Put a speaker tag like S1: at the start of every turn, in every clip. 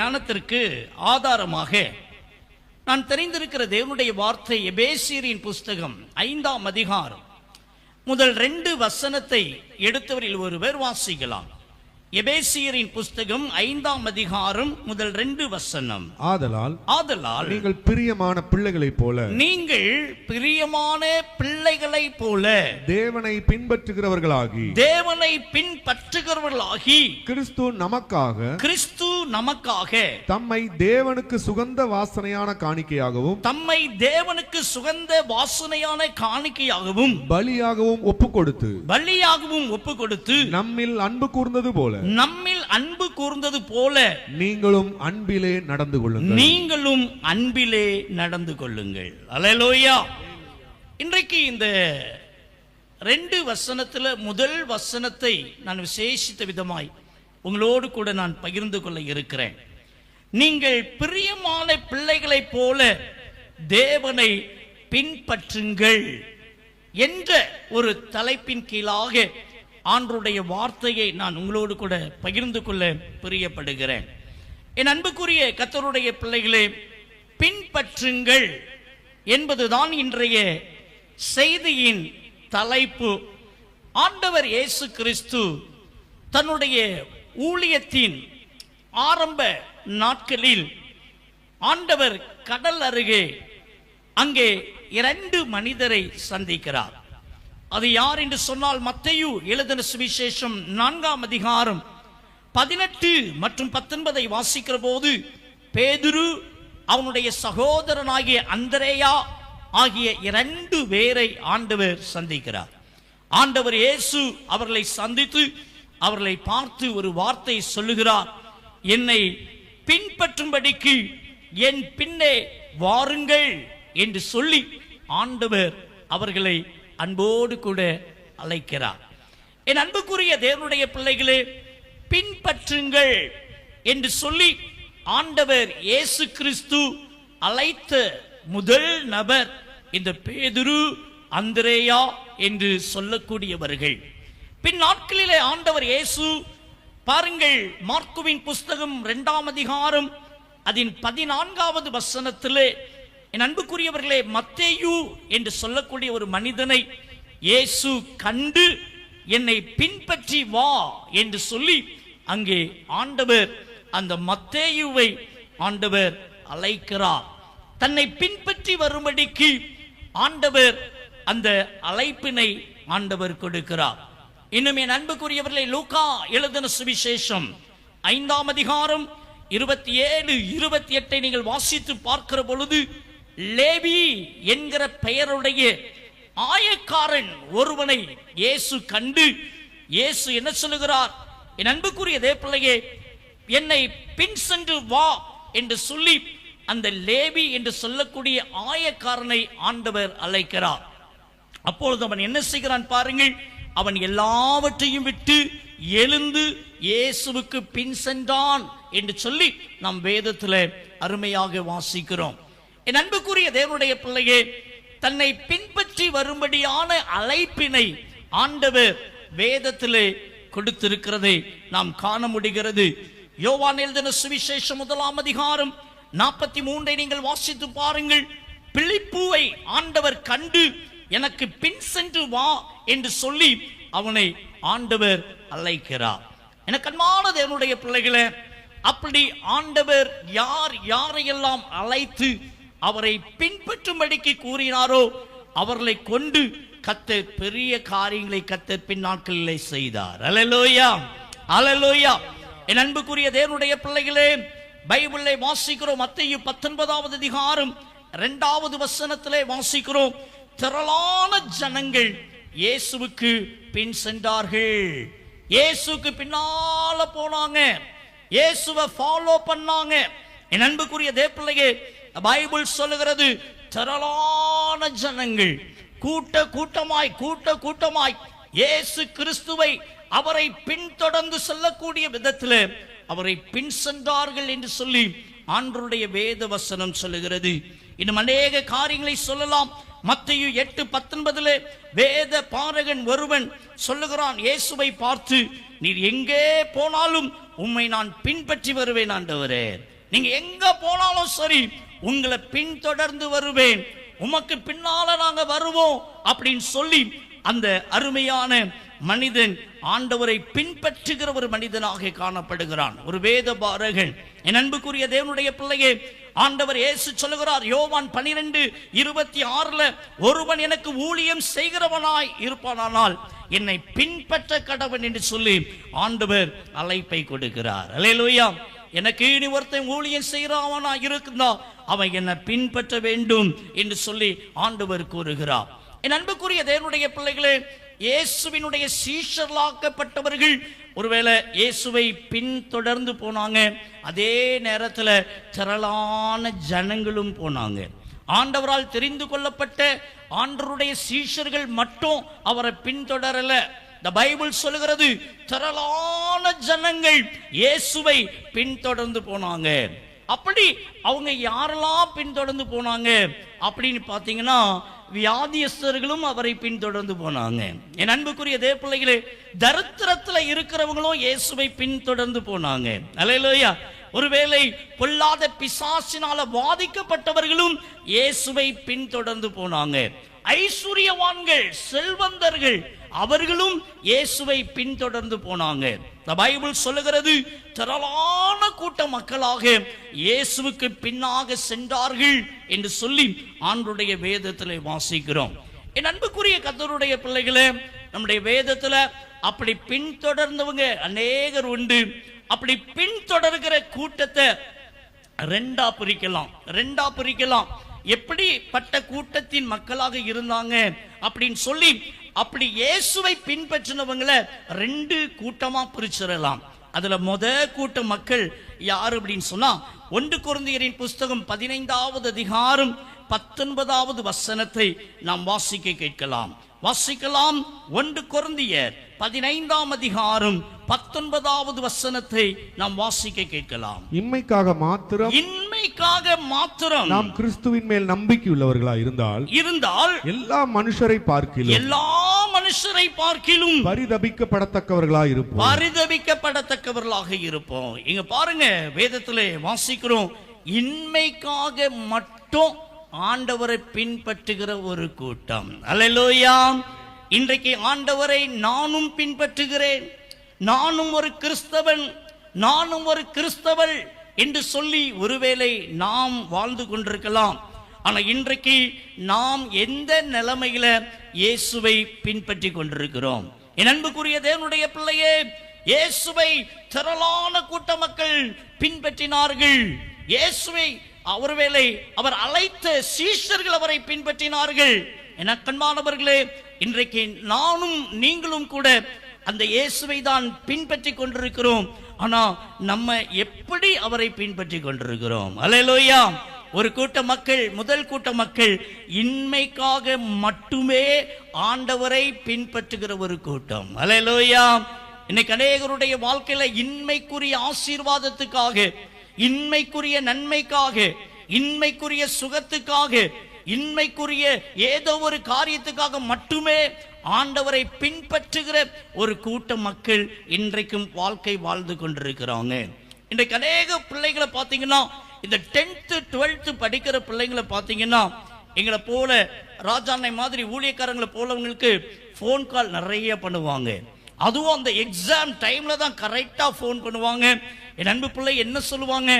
S1: தியானத்திற்கு ஆதாரமாக நான் தெரிந்திருக்கிற தேவனுடைய வார்த்தை எபேசியரின் புஸ்தகம் 5ஆம் அதிகாரம் முதல் 2 வசனத்தை எடுத்தவரில் ஒருவர் வாசிக்கலாம். எபேசியரின் புஸ்தகம் 5ஆம் அதிகாரம் முதல் 2 வசனம். ஆதலால்
S2: நீங்கள் பிரியமான பிள்ளைகளைப் போல தேவனை பின்பற்றுகிறவர்களாகி கிறிஸ்து நமக்காக தம்மை தேவனுக்கு சுகந்த வாசனையான காணிக்கையாகவும் பலியாகவும் ஒப்பு கொடுத்து நம்மில் அன்பு கூர்ந்தது போல நீங்களும் அன்பிலே நடந்து கொள்ளுங்கள். அல்லேலூயா. இன்றைக்கு இந்த 2 வசனத்துல முதல் வசனத்தை நான் விசேஷித்த விதமாய் உங்களோடு கூட நான் பகிர்ந்து கொள்ள இருக்கிறேன். நீங்கள் பிரியமான பிள்ளைகளைப் போல தேவனை பின்பற்றுங்கள் என்ற ஒரு தலைப்பின் கீழாக ஆண்டவருடைய வார்த்தையை நான் உங்களோடு கூட பகிர்ந்து கொள்ள பிரியப்படுகிறேன். என் அன்புக்குரிய கர்த்தருடைய பிள்ளைகளே, பின்பற்றுங்கள் என்பதுதான் இன்றைய செய்தியின் தலைப்பு. ஆண்டவர் இயேசு கிறிஸ்து தன்னுடைய ஊழியத்தின் ஆரம்ப நாட்களில் ஆண்டவர் கடல் அருகே அங்கே 2 மனிதரை சந்திக்கிறார். அது யார் என்று சொன்னால், மத்தேயு எழுதின சுவிசேஷம் 4ஆம் அதிகாரம் 18 மற்றும் 19 வாசிக்கிற போது பேதுரு அவனுடைய சகோதரனாகிய அந்திரேயா ஆகிய 2 பேரை ஆண்டவர் சந்திக்கிறார். ஆண்டவர் இயேசு அவர்களை சந்தித்து அவர்களை பார்த்து ஒரு வார்த்தை சொல்லுகிறார். என்னை பின்பற்றும்படிக்கு என் பின்னே வாருங்கள் என்று சொல்லி ஆண்டவர் அவர்களை அன்போடு கூட அழைக்கிறார். என் அன்புக்குரிய தேவனுடைய பிள்ளைகளே, பின்பற்றுங்கள் என்று சொல்லி ஆண்டவர் இயேசு கிறிஸ்து அழைத்த முதல் நபர் இந்த பேதுரு, அந்திரேயா என்று சொல்லக்கூடியவர்கள். பின் நாட்களிலே ஆண்டவர் இயேசு பாருங்கள், மார்க்குவின் புஸ்தகம் 2ஆம் அதிகாரம் அதன் 14வது வசனத்திலே, என் அன்புக்குரியவர்களே, மத்தேயு என்று சொல்லக்கூடிய ஒரு மனிதனை இயேசு கண்டு என்னை பின்பற்றி வா என்று சொல்லி அங்கே ஆண்டவர் அந்த மத்தேயுவை ஆண்டவர் அழைக்கிறார். தன்னை பின்பற்றி வரும்படிக்கு ஆண்டவர் அந்த அழைப்பினை ஆண்டவர் கொடுக்கிறார். இன்னும் என் அன்புக்குரியவர்களே, லூக்கா எழுதின சுவிசேஷம் 5ஆம் அதிகாரம் 27, 28 நீங்கள் வாசித்து பார்க்கிற பொழுது, லேவி என்கிற பெயருடைய ஆயக்காரன் ஒருவனை இயேசு கண்டு இயேசு என்ன சொல்லுகிறார், என் அன்புக்குரிய தேவப்பிள்ளையே, என்னை பின் சென்று வா என்று சொல்லி அந்த லேவி என்று சொல்லக்கூடிய ஆயக்காரனை ஆண்டவர் அழைக்கிறார். அப்பொழுது அவன் என்ன செய்கிறான் பாருங்கள், அவன் எல்லாவற்றையும் விட்டு எழுந்து இயேசுவுக்கு பின் சென்றான் என்று சொல்லி நாம் வேதத்தில் அருமையாக வாசிக்கிறோம். என் அன்புக்குரிய தேவனுடைய பிள்ளையே, தன்னை பின்பற்றி வரும்படியான அழைப்பினை ஆண்டவர் வேதத்திலே கொடுத்திருக்கிறதை நாம் காண முடிகிறது. யோவான் எழுதின சுவிசேஷம் 1ஆம் அதிகாரம் 43 நீங்கள் வாசித்து பாருங்கள். பிலிப்புவை ஆண்டவர் கண்டு எனக்கு பின் சென்று வா என்று சொல்லி அவனை ஆண்டவர் அழைக்கிறார். எனக்கு அன்பான தேவனுடைய பிள்ளைகளே, அப்படி ஆண்டவர் யாரையெல்லாம் அழைத்து அவரை பின்பற்றும்படிக்கு கூறினாரோ அவர்களை கொண்டு கர்த்தர் பெரிய காரியங்களை கர்த்தர் பின் நாட்களிலே செய்தார். அல்லேலூயா, அல்லேலூயா. என் அன்புக்குரிய தேவனுடைய பிள்ளைகளே, பைபிளை வாசிக்கிறோம். மத்தேயு 19ஆவது அதிகாரம் 2வது வசனத்திலே வாசிக்கிறோம், திரளான ஜனங்கள் இயேசுவுக்கு பின் சென்றார்கள். இயேசுக்கு பின்னால போனாங்க, இயேசுவை ஃபாலோ பண்ணாங்க. என் அன்புக்குரிய தேவப்பிள்ளையே, பைபிள் சொல்லுகிறது, திரளான ஜனங்கள் கூட்டமாய் இயேசு கிறிஸ்துவை அவரை பின்தொடர்ந்து செல்லக்கூடிய விதத்தில் அவரை பின் சென்றார்கள் என்று சொல்லி ஆண்டவருடைய வேத வசனம் சொல்லுகிறது. இன்னும் அநேக காரியங்களை சொல்லலாம். மத்தேயு 8:19 வேத பாரகன் ஒருவன் சொல்லுகிறான் இயேசுவை பார்த்து, நீர் எங்கே போனாலும் உம்மை நான் பின்பற்றி வருவேன் ஆண்டவரே.
S1: நீங்க எங்க போனாலும் சரி உங்களை பின்தொடர்ந்து வருவேன், உமக்கு பின்னால நாங்க வருவோம் அப்படின்னு சொல்லி அந்த அருமையான மனிதன் ஆண்டவரை பின்பற்றுகிற ஒரு மனிதனாக காணப்படுகிறான், ஒரு வேத பாரகன். என் அன்புக்குரிய தேவனுடைய பிள்ளையே, ஆண்டவர் இயேசு சொல்லுகிறார் யோவான் 12:26, ஒருவன் எனக்கு ஊழியம் செய்கிறவனாய் இருப்பானால் என்னை பின்பற்ற கடவன் என்று சொல்லி ஆண்டவர் அழைப்பை கொடுக்கிறார். அல்லேலூயா. எனக்கு இனி ஒருத்தன் ஊழியம் செய்கிறவனா இருக்குதா அவன் என்னை பின்பற்ற வேண்டும் என்று சொல்லி ஆண்டவர் கூறுகிறார். என் அன்புக்குரிய தேவனுடைய பிள்ளைகளே, இயேசுவினுடைய சீஷர்களாக்கப்பட்டவர்கள் ஒருவேளை இயேசுவை பின்தொடர்ந்து போனாங்க, அதே நேரத்தில் திரளான ஜனங்களும் போனாங்க. ஆண்டவரால் தெரிந்து கொள்ளப்பட்ட ஆண்டவருடைய சீஷர்கள் மட்டும் அவரை பின்தொடரல. இந்த பைபிள் சொல்லுகிறது திரளான ஜனங்கள் இயேசுவை பின்தொடர்ந்து போனாங்க. அப்படி அவங்க யாரெல்லாம் பின்தொடர்ந்து போனாங்க அப்படின்னு பார்த்தீங்கன்னா, வியாதியஸ்தர்களும் அவரை பின்தொடர்ந்து போனாங்க. என் அன்புக்குரிய தேவ பிள்ளைகளே, தரித்திரத்தில் இருக்கிறவங்களும் இயேசுவை பின்தொடர்ந்து போனாங்க. அல்லேலூயா. ஒருவேளை பொல்லாத பிசாசினால பாதிக்கப்பட்டவர்களும் இயேசுவை பின்தொடர்ந்து போனாங்க. ஐஸ்வர்யவான்கள், செல்வந்தர்கள், அவர்களும் இயேசுவை பின்தொடர்ந்து போனாங்க. பைபிள் சொல்லுகிறது திரளான கூட்ட மக்களாக இயேசுவுக்கு பின்னாக சென்றார்கள் என்று சொல்லி ஆண்டவருடைய வேதத்திலே வாசிக்கிறோம். என் அன்புக்குரிய கர்த்தருடைய பிள்ளைகளே, நம்முடைய வேதத்துல அப்படி பின்தொடர்ந்தவங்க அநேகர் உண்டு. அப்படி பின்தொடர்கிற கூட்டத்தை ரெண்டா பிரிக்கலாம். எப்படிப்பட்ட கூட்டத்தின் மக்களாக இருந்தாங்க அப்படின்னு சொல்லி அப்படி இயேசுவை பின்பற்றினவங்களை ரெண்டு கூட்டமா பிரிச்சிடலாம். அதுல கூட்ட மக்கள் யாரு அப்படின்னு சொன்னா, 1 கொரிந்தியரின் புஸ்தகம் 15வது அதிகாரம் 19வது வசனத்தை நாம் வாசிக்க கேட்கலாம். 1 கொரிந்தியர் 15ஆம் அதிகாரம் 19வது வசனத்தை நாம் வாசிக்க கேட்கலாம்.
S3: இம்மைக்காக மாத்திரம் நாம் கிறிஸ்துவின் மேல் நம்பிக்கை உள்ளவர்களாய் இருந்தால் எல்லா மனுஷரை பார்க்கிலும் பரிதபிக்கப்படத்தக்கவர்களாக
S1: இருப்போம். இங்க பாருங்க, வேதத்திலே வாசிக்கிறோம், இன்மைக்காக மட்டும் ஆண்டவரை பின்பற்றுகிற ஒரு கூட்டம். அல்லேலூயா. இன்றைக்கு ஆண்டவரை நானும் பின்பற்றுகிறேன், நானும் ஒரு கிறிஸ்தவன், நானும் ஒரு கிறிஸ்தவள் என்று சொல்லி ஒருவேளை நாம் வாழ்ந்து கொண்டிருக்கலாம். ஆனா இன்றைக்கு நாம் எந்த நிலைமையில இயேசுவை பின்பற்றி கொண்டிருக்கிறோம்? என் அன்புக்குரிய தேவனுடைய பிள்ளையே, இயேசுவை திரளான கூட்ட மக்கள் பின்பற்றினார்கள். இயேசுவை ஒருவேளை அவர் அழைத்த சீஷர்கள் அவரை பின்பற்றினார்கள். என கண்மானவர்களே, இன்றைக்கு நானும் நீங்களும் கூட அந்த இயேசுவை தான் பின்பற்றி கொண்டிருக்கிறோம். ஆனா நம்ம எப்படி அவரை பின்பற்றி கொண்டிருக்கிறோம்? அல்லேலூயா. ஒரு கூட்ட மக்கள், முதல் கூட்ட மக்கள் இன்மைக்காக மட்டுமே ஆண்டவரை பின்பற்றுகிற ஒரு கூட்டம். அல்லேலூயா. இன்னைக்கு அநேகருடைய வாழ்க்கையில இன்மைக்குரிய ஆசீர்வாதத்துக்காக, இன்மைக்குரிய நன்மைக்காக, இன்மைக்குரிய சுகத்துக்காக, இன்மைக்குரிய ஏதோ ஒரு காரியத்துக்காக மட்டுமே ஆண்டவரை பின்பற்றுகிற ஒரு கூட்ட மக்கள் இன்றைக்கும் வாழ்க்கை வாழ்ந்து கொண்டிருக்கிறாங்க. இன்றைக்கு அநேக பிள்ளைகளை பார்த்தீங்கன்னா, இந்த 10th 12th படிக்கிற பிள்ளைங்களை பார்த்தீங்கன்னா, எங்களை போல ராஜாண்ணை மாதிரி ஊழியக்காரங்களை போலவங்களுக்கு ஃபோன் கால் நிறைய பண்ணுவாங்க. அதுவும் அந்த எக்ஸாம் டைம்ல தான் கரெக்டா ஃபோன் பண்ணுவாங்க. என் அன்பு பிள்ளை என்ன சொல்லுவாங்க,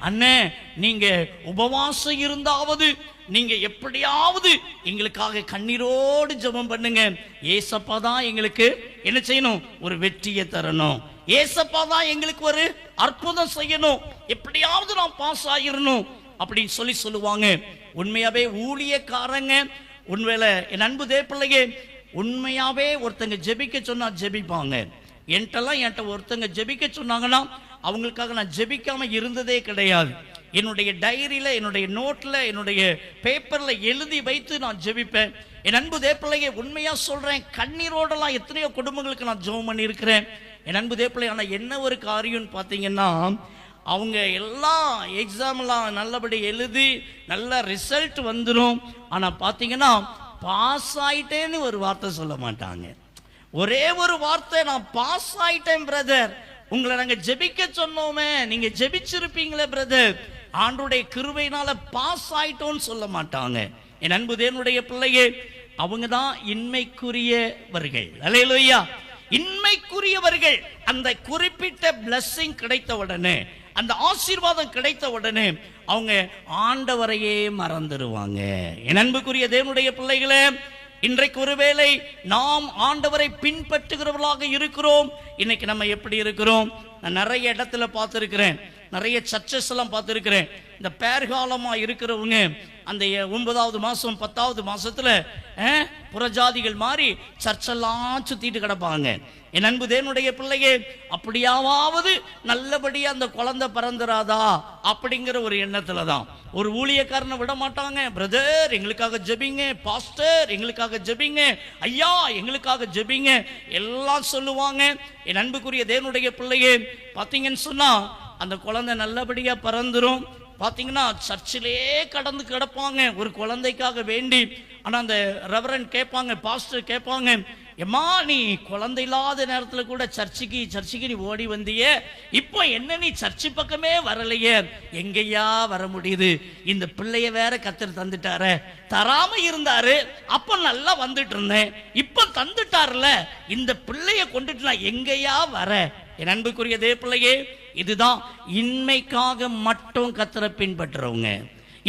S1: அண்ணே நீங்க உபவாசம் இருந்தாவது நீங்க எப்படியாவது எங்களுக்காக கண்ணீரோடு ஜெபம் பண்ணுங்க, ஏசப்பா தான் எங்களுக்கு என்ன செய்யணும், ஒரு வெற்றியை தரணும், ஏசப்பா தான் எங்களுக்கு ஒரு அற்புதம் செய்யணும், எப்படியாவது நான் பாஸ் ஆகிரணும் அப்படின்னு சொல்லுவாங்க. உண்மையாவே ஊழியக்காரங்க, உண்மையில என் அன்பு தேவப்பிள்ளையே, உண்மையாவே ஒருத்தங்க ஜெபிக்க சொன்னா ஜெபிப்பாங்க. என்கிட்ட ஒருத்தங்க ஜெபிக்க சொன்னாங்கன்னா அவங்களுக்காக நான் ஜெபிக்காம இருந்ததே கிடையாது. என்னுடைய டைரியில, என்னுடைய நோட்ல, என்னுடைய பேப்பர்ல எழுதி வைத்து நான் ஜெபிப்பேன். என் அன்பு தேவப்பிள்ளையை உண்மையா சொல்றேன், கண்ணீரோடெல்லாம் எத்தனையோ குடும்பங்களுக்கு நான் ஜெபம் பண்ணி இருக்கிறேன். என் அன்பு தேவப்பிள்ளை, ஆனா என்ன ஒரு காரியம்னு பார்த்தீங்கன்னா, அவங்க எல்லாம் எக்ஸாம்லாம் நல்லபடி எழுதி நல்ல ரிசல்ட் வந்துடும். ஆனா பார்த்தீங்கன்னா பாஸ் ஆயிட்டேன்னு ஒரு வார்த்தை சொல்ல மாட்டாங்க. ஒரே ஒரு வார்த்தை, நான் பாஸ் ஆயிட்டேன் பிரதர், உங்களை நாங்க ஜெபிக்க சொன்னோமே, நீங்க ஜெபிச்சிருப்பீங்களே பிரதர், ஆண்டவருடைய கிருபையினால பாஸ் ஆயிட்டோன்னு சொல்ல மாட்டாங்க. என் அன்பு தேவனுடைய பிள்ளையே, அவங்க தான் இன்மைக்குரியவர்கள். அல்லேலூயா. இன்மைக்குரியவர்கள். அந்த குறிப்பிட்ட பிளஸிங் கிடைத்த உடனே, அந்த ஆசீர்வாதம் கிடைத்த உடனே அவங்க ஆண்டவரையே மறந்துடுவாங்க. என் அன்புக்குரிய தேவனுடைய பிள்ளைகளே, இன்றைக்கு ஒருவேளை நாம் ஆண்டவரை பின்பற்றுகிறவர்களாக இருக்கிறோம். இன்னைக்கு நம்ம எப்படி இருக்கிறோம்? நான் நிறைய இடத்துல பார்த்துருக்கிறேன், நிறைய சர்ச்சஸ் எல்லாம் பார்த்துருக்கிறேன். இந்த பேர்காலமா இருக்கிறவங்க அந்த 9வது மாசம் 10வது மாசத்துல புறஜாதிகள் மாதிரி சர்ச்செல்லாம் சுத்திட்டு கிடப்பாங்க. என் அன்பு தேவனுடைய பிள்ளையே, அப்படியாவது நல்லபடியா அந்த குழந்தை பிறந்துராதா அப்படிங்கிற ஒரு எண்ணத்துல தான் ஒரு ஊழியக்காரனை விட மாட்டாங்க. பிரதர் எங்களுக்காக ஜெபிங்க, பாஸ்டர் எங்களுக்காக ஜெபிங்க, ஐயா எங்களுக்காக ஜெபிங்க எல்லாம் சொல்லுவாங்க. என் அன்புக்குரிய தேவனுடைய பிள்ளையே, பார்த்தீங்கன்னு சொன்னா அந்த குழந்தை நல்லபடியா பிறந்துரும். பார்த்தீங்கன்னா சர்ச்சிலே கடந்து கிடப்பாங்க ஒரு குழந்தைக்காக வேண்டி. ஆனால் அந்த ரெவரண்ட் கேட்பாங்க, பாஸ்டர் கேட்பாங்க, எம்மா நீ குழந்தை இல்லாத நேரத்தில் கூட சர்ச்சுக்கு நீ ஓடி வந்தியே, இப்போ என்ன நீ சர்ச்சு பக்கமே வரலையே? எங்கேயா வர முடியுது? இந்த பிள்ளைய வேற கத்தர் தந்துட்டாரு, தராம இருந்தாரு அப்ப நல்லா வந்துட்டு இருந்தேன், இப்ப தந்துட்டாருல, இந்த பிள்ளைய கொண்டுட்டு நான் எங்கேயா வர? என் அன்புக்குரிய தேவ பிள்ளையே, இதுதான் இன்மைக்காக மட்டும் கத்தரை பின்பற்றுறவங்க.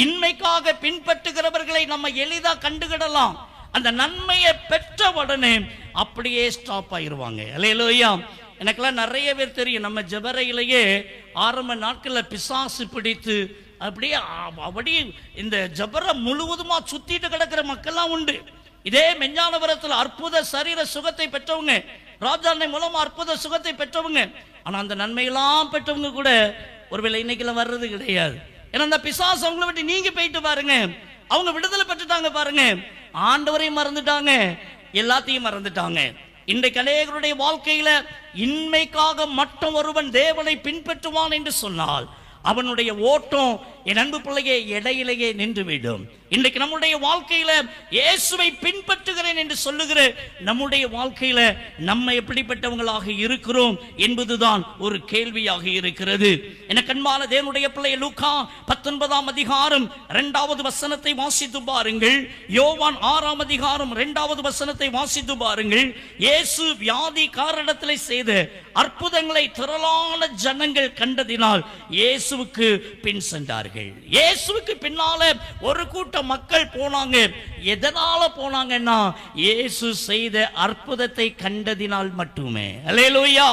S1: இன்மைக்காக பின்பற்றுகிறவர்களை நம்ம எளிதா கண்டுகிடலாம். அந்த நன்மையை பெற்ற உடனே அப்படியே ஸ்டாப் ஆயிருவாங்க. அல்லேலூயா. எனக்கெல்லாம் நிறைய பேர் தெரியும், நம்ம ஜெபரையிலேயே ஆரம்ப நாட்களில் பிசாசு பிடித்து அப்படியே இந்த ஜபரை முழுவதுமா சுத்திட்டு கிடக்கிற மக்கள்லாம் உண்டு. இதே மெஞ்ஞானபுரத்தில் அற்புத சரீர சுகத்தை பெற்றவங்க, ராஜாண்ணை மூலமா அற்புத சுகத்தை பெற்றவங்க. ஆனா அந்த நன்மையெல்லாம் பெற்றவங்க கூட ஒருவேளை இன்னைக்கெல்லாம் வர்றது கிடையாது. ஏன்னா அந்த பிசாசு அவங்களை விட்டு நீங்க போயிட்டு பாருங்க, அவங்க விடுதலை பெற்றுட்டாங்க பாருங்க, ஆண்டவரையும் மறந்துட்டாங்க, எல்லாத்தையும் மறந்துட்டாங்க. இன்றைக்கு அநேகருடைய வாழ்க்கையில இன்மைக்காக மட்டும் ஒருவன் தேவனை பின்பற்றுவான் என்று சொன்னால் அவனுடைய ஓட்டம் என் அன்பு பிள்ளையே இடையிலேயே நின்றுவிடும். இன்றைக்கு நம்முடைய வாழ்க்கையில இயேசுவை பின்பற்றுகிறேன் என்று சொல்லுகிற நம்முடைய வாழ்க்கையில நம்ம எப்படிப்பட்டவங்களாக இருக்கிறோம் என்பதுதான் ஒரு கேள்வியாக இருக்கிறது. எனக்கு அன்பான தேவனுடைய பிள்ளையை, லூக்கா 19ஆம் அதிகாரம் 2வது வசனத்தை வாசித்து பாருங்கள். யோவான் 6ஆம் அதிகாரம் 2வது வசனத்தை வாசித்து பாருங்கள். இயேசு வியாதிக்காரரிடத்தில் செய்த அற்புதங்களை திரளான ஜனங்கள் கண்டதினால் இயேசுவுக்கு பின் சென்றார்கள். இயேசுவுக்கு பின்னால ஒரு கூட்ட மக்கள் போனாங்க. எதனால போனாங்கன்னா இயேசு செய்த அற்புதத்தை கண்டதினால் மட்டுமே. அல்லேலூயா.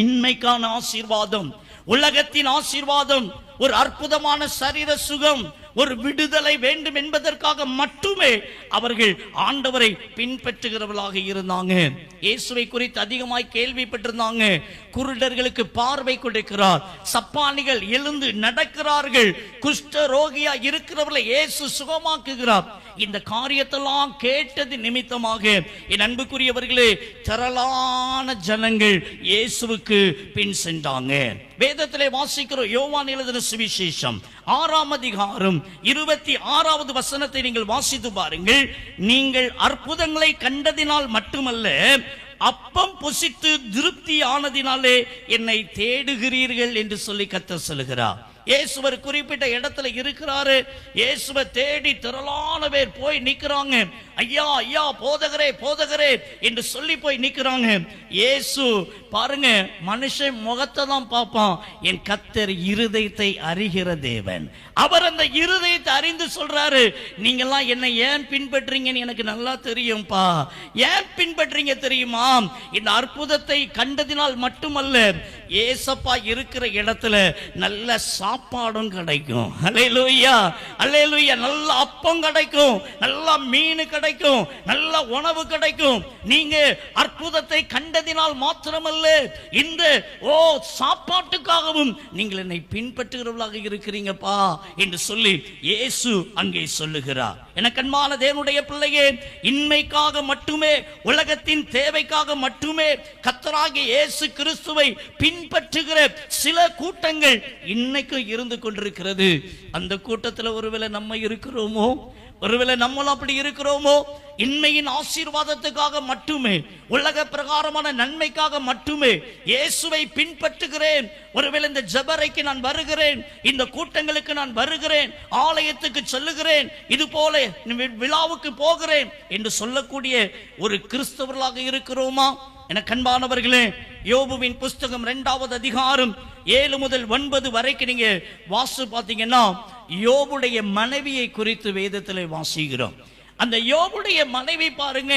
S1: இன்மைக்கான ஆசீர்வாதம், உலகத்தின் ஆசீர்வாதம், ஒரு அற்புதமான சரீர சுகம், ஒரு விடுதலை வேண்டும் என்பதற்காக மட்டுமே அவர்கள் ஆண்டவரை பின்பற்றுகிறவர்களாக இருந்தாங்க. இயேசுவை குறித்து அதிகமாய் கேள்விப்பட்டிருந்தாங்க. குருடர்களுக்கு பார்வை கொடுக்கிறார், சப்பானிகள் எழுந்து நடக்கிறார்கள், குஷ்ட ரோகியா இருக்கிறவர்களை இயேசு சுகமாக்குகிறார். இந்த காரியத்தெல்லாம் கேட்டது நிமித்தமாக என் அன்புக்குரியவர்களே, திரளான ஜனங்கள் இயேசுவுக்கு பின் சென்றாங்க. வேதத்திலே வாசிக்கிறோம், யோவான் எழுதின சுவிசேஷம் 6ஆம் அதிகாரம் 26வது வசனத்தை நீங்கள் வாசித்து பாருங்கள். நீங்கள் அற்புதங்களை கண்டதினால் மட்டுமல்ல, அப்பம் புசித்து திருப்தி ஆனதினாலே என்னை தேடுகிறீர்கள் என்று சொல்லி கர்த்தர் சொல்லுகிறார். இயேசுவர் குறிப்பிட்ட இடத்துல இருக்கிறாரு. இயேசுவை தேடி திரளான பேர் போய் நிக்கிறாங்க. ஐயா ஐயா, போதகரே போதகரே என்று சொல்லி போய் நிக்கிறாங்க. இயேசு பாருங்க, மனுஷன் முகத்தை தான் பார்ப்பான், என் கர்த்தர் இருதயத்தை அறிகிற தேவன். அவர் அந்த இருதயத்தை அறிந்து சொல்றாரு, நீங்கெல்லாம் என்னை ஏன் பின்பற்றீங்கன்னு எனக்கு நல்லா தெரியும்பா. ஏன் பின்பற்றீங்க தெரியுமா? இந்த அற்புதத்தை கண்டதினால் மட்டுமல்ல, ஏசப்பா இருக்கிற இடத்துல நல்ல சாப்பாடும் கிடைக்கும். அல்லேலூயா அல்லேலூயா. நல்ல அப்பம் கிடைக்கும், நல்ல மீன் கிடைக்கும், நல்ல உணவு கிடைக்கும். நீங்க அற்புதத்தை கண்டதினால் மாத்திரமல்ல, இந்த சாப்பாட்டுக்காகவும் நீங்கள் என்னை பின்பற்றுகிறவர்களாக இருக்கிறீங்கப்பா என்று சொல்லி இயேசு அங்கே சொல்லுகிறார். எனக்கு அன்பான தேவனுடைய பிள்ளையே, இன்மைக்காக மட்டுமே, உலகத்தின் தேவைக்காக மட்டுமே கர்த்தராகிய இயேசு கிறிஸ்துவை பின்பற்றுகிற சில கூட்டங்கள் இன்னைக்கு இருந்து கொண்டிருக்கிறது. அந்த கூட்டத்தில் ஒருவேளை நம்ம இருக்கிறோமோ?
S2: ஒருவேளை நம்மளும் அப்படி இருக்கிறோமோ? இன்மையின் ஆசீர்வாதத்துக்காக மட்டுமே, உலக பிரகாரமான நன்மைக்காக மட்டுமே இயேசுவை பின்பற்றுகிறேன். ஒருவேளை இந்த ஜெபரைக்கு நான் வருகிறேன், இந்த கூட்டங்களுக்கு நான் வருகிறேன், ஆலயத்துக்கு செல்லுகிறேன், இது போல விழாவுக்கு போகிறேன் என்று சொல்லக்கூடிய ஒரு கிறிஸ்தவர்களாக இருக்கிறோமா? என கண்பானவர்களே, யோபுவின் புஸ்தகம் 2வது அதிகாரம் 7 முதல் 9 வரைக்கும் நீங்க வாசி பார்த்தீங்கன்னா யோபுடைய மனைவியை குறித்து வேதத்திலே வாசிக்கிறோம். அந்த யோபுடைய மனைவி பாருங்க,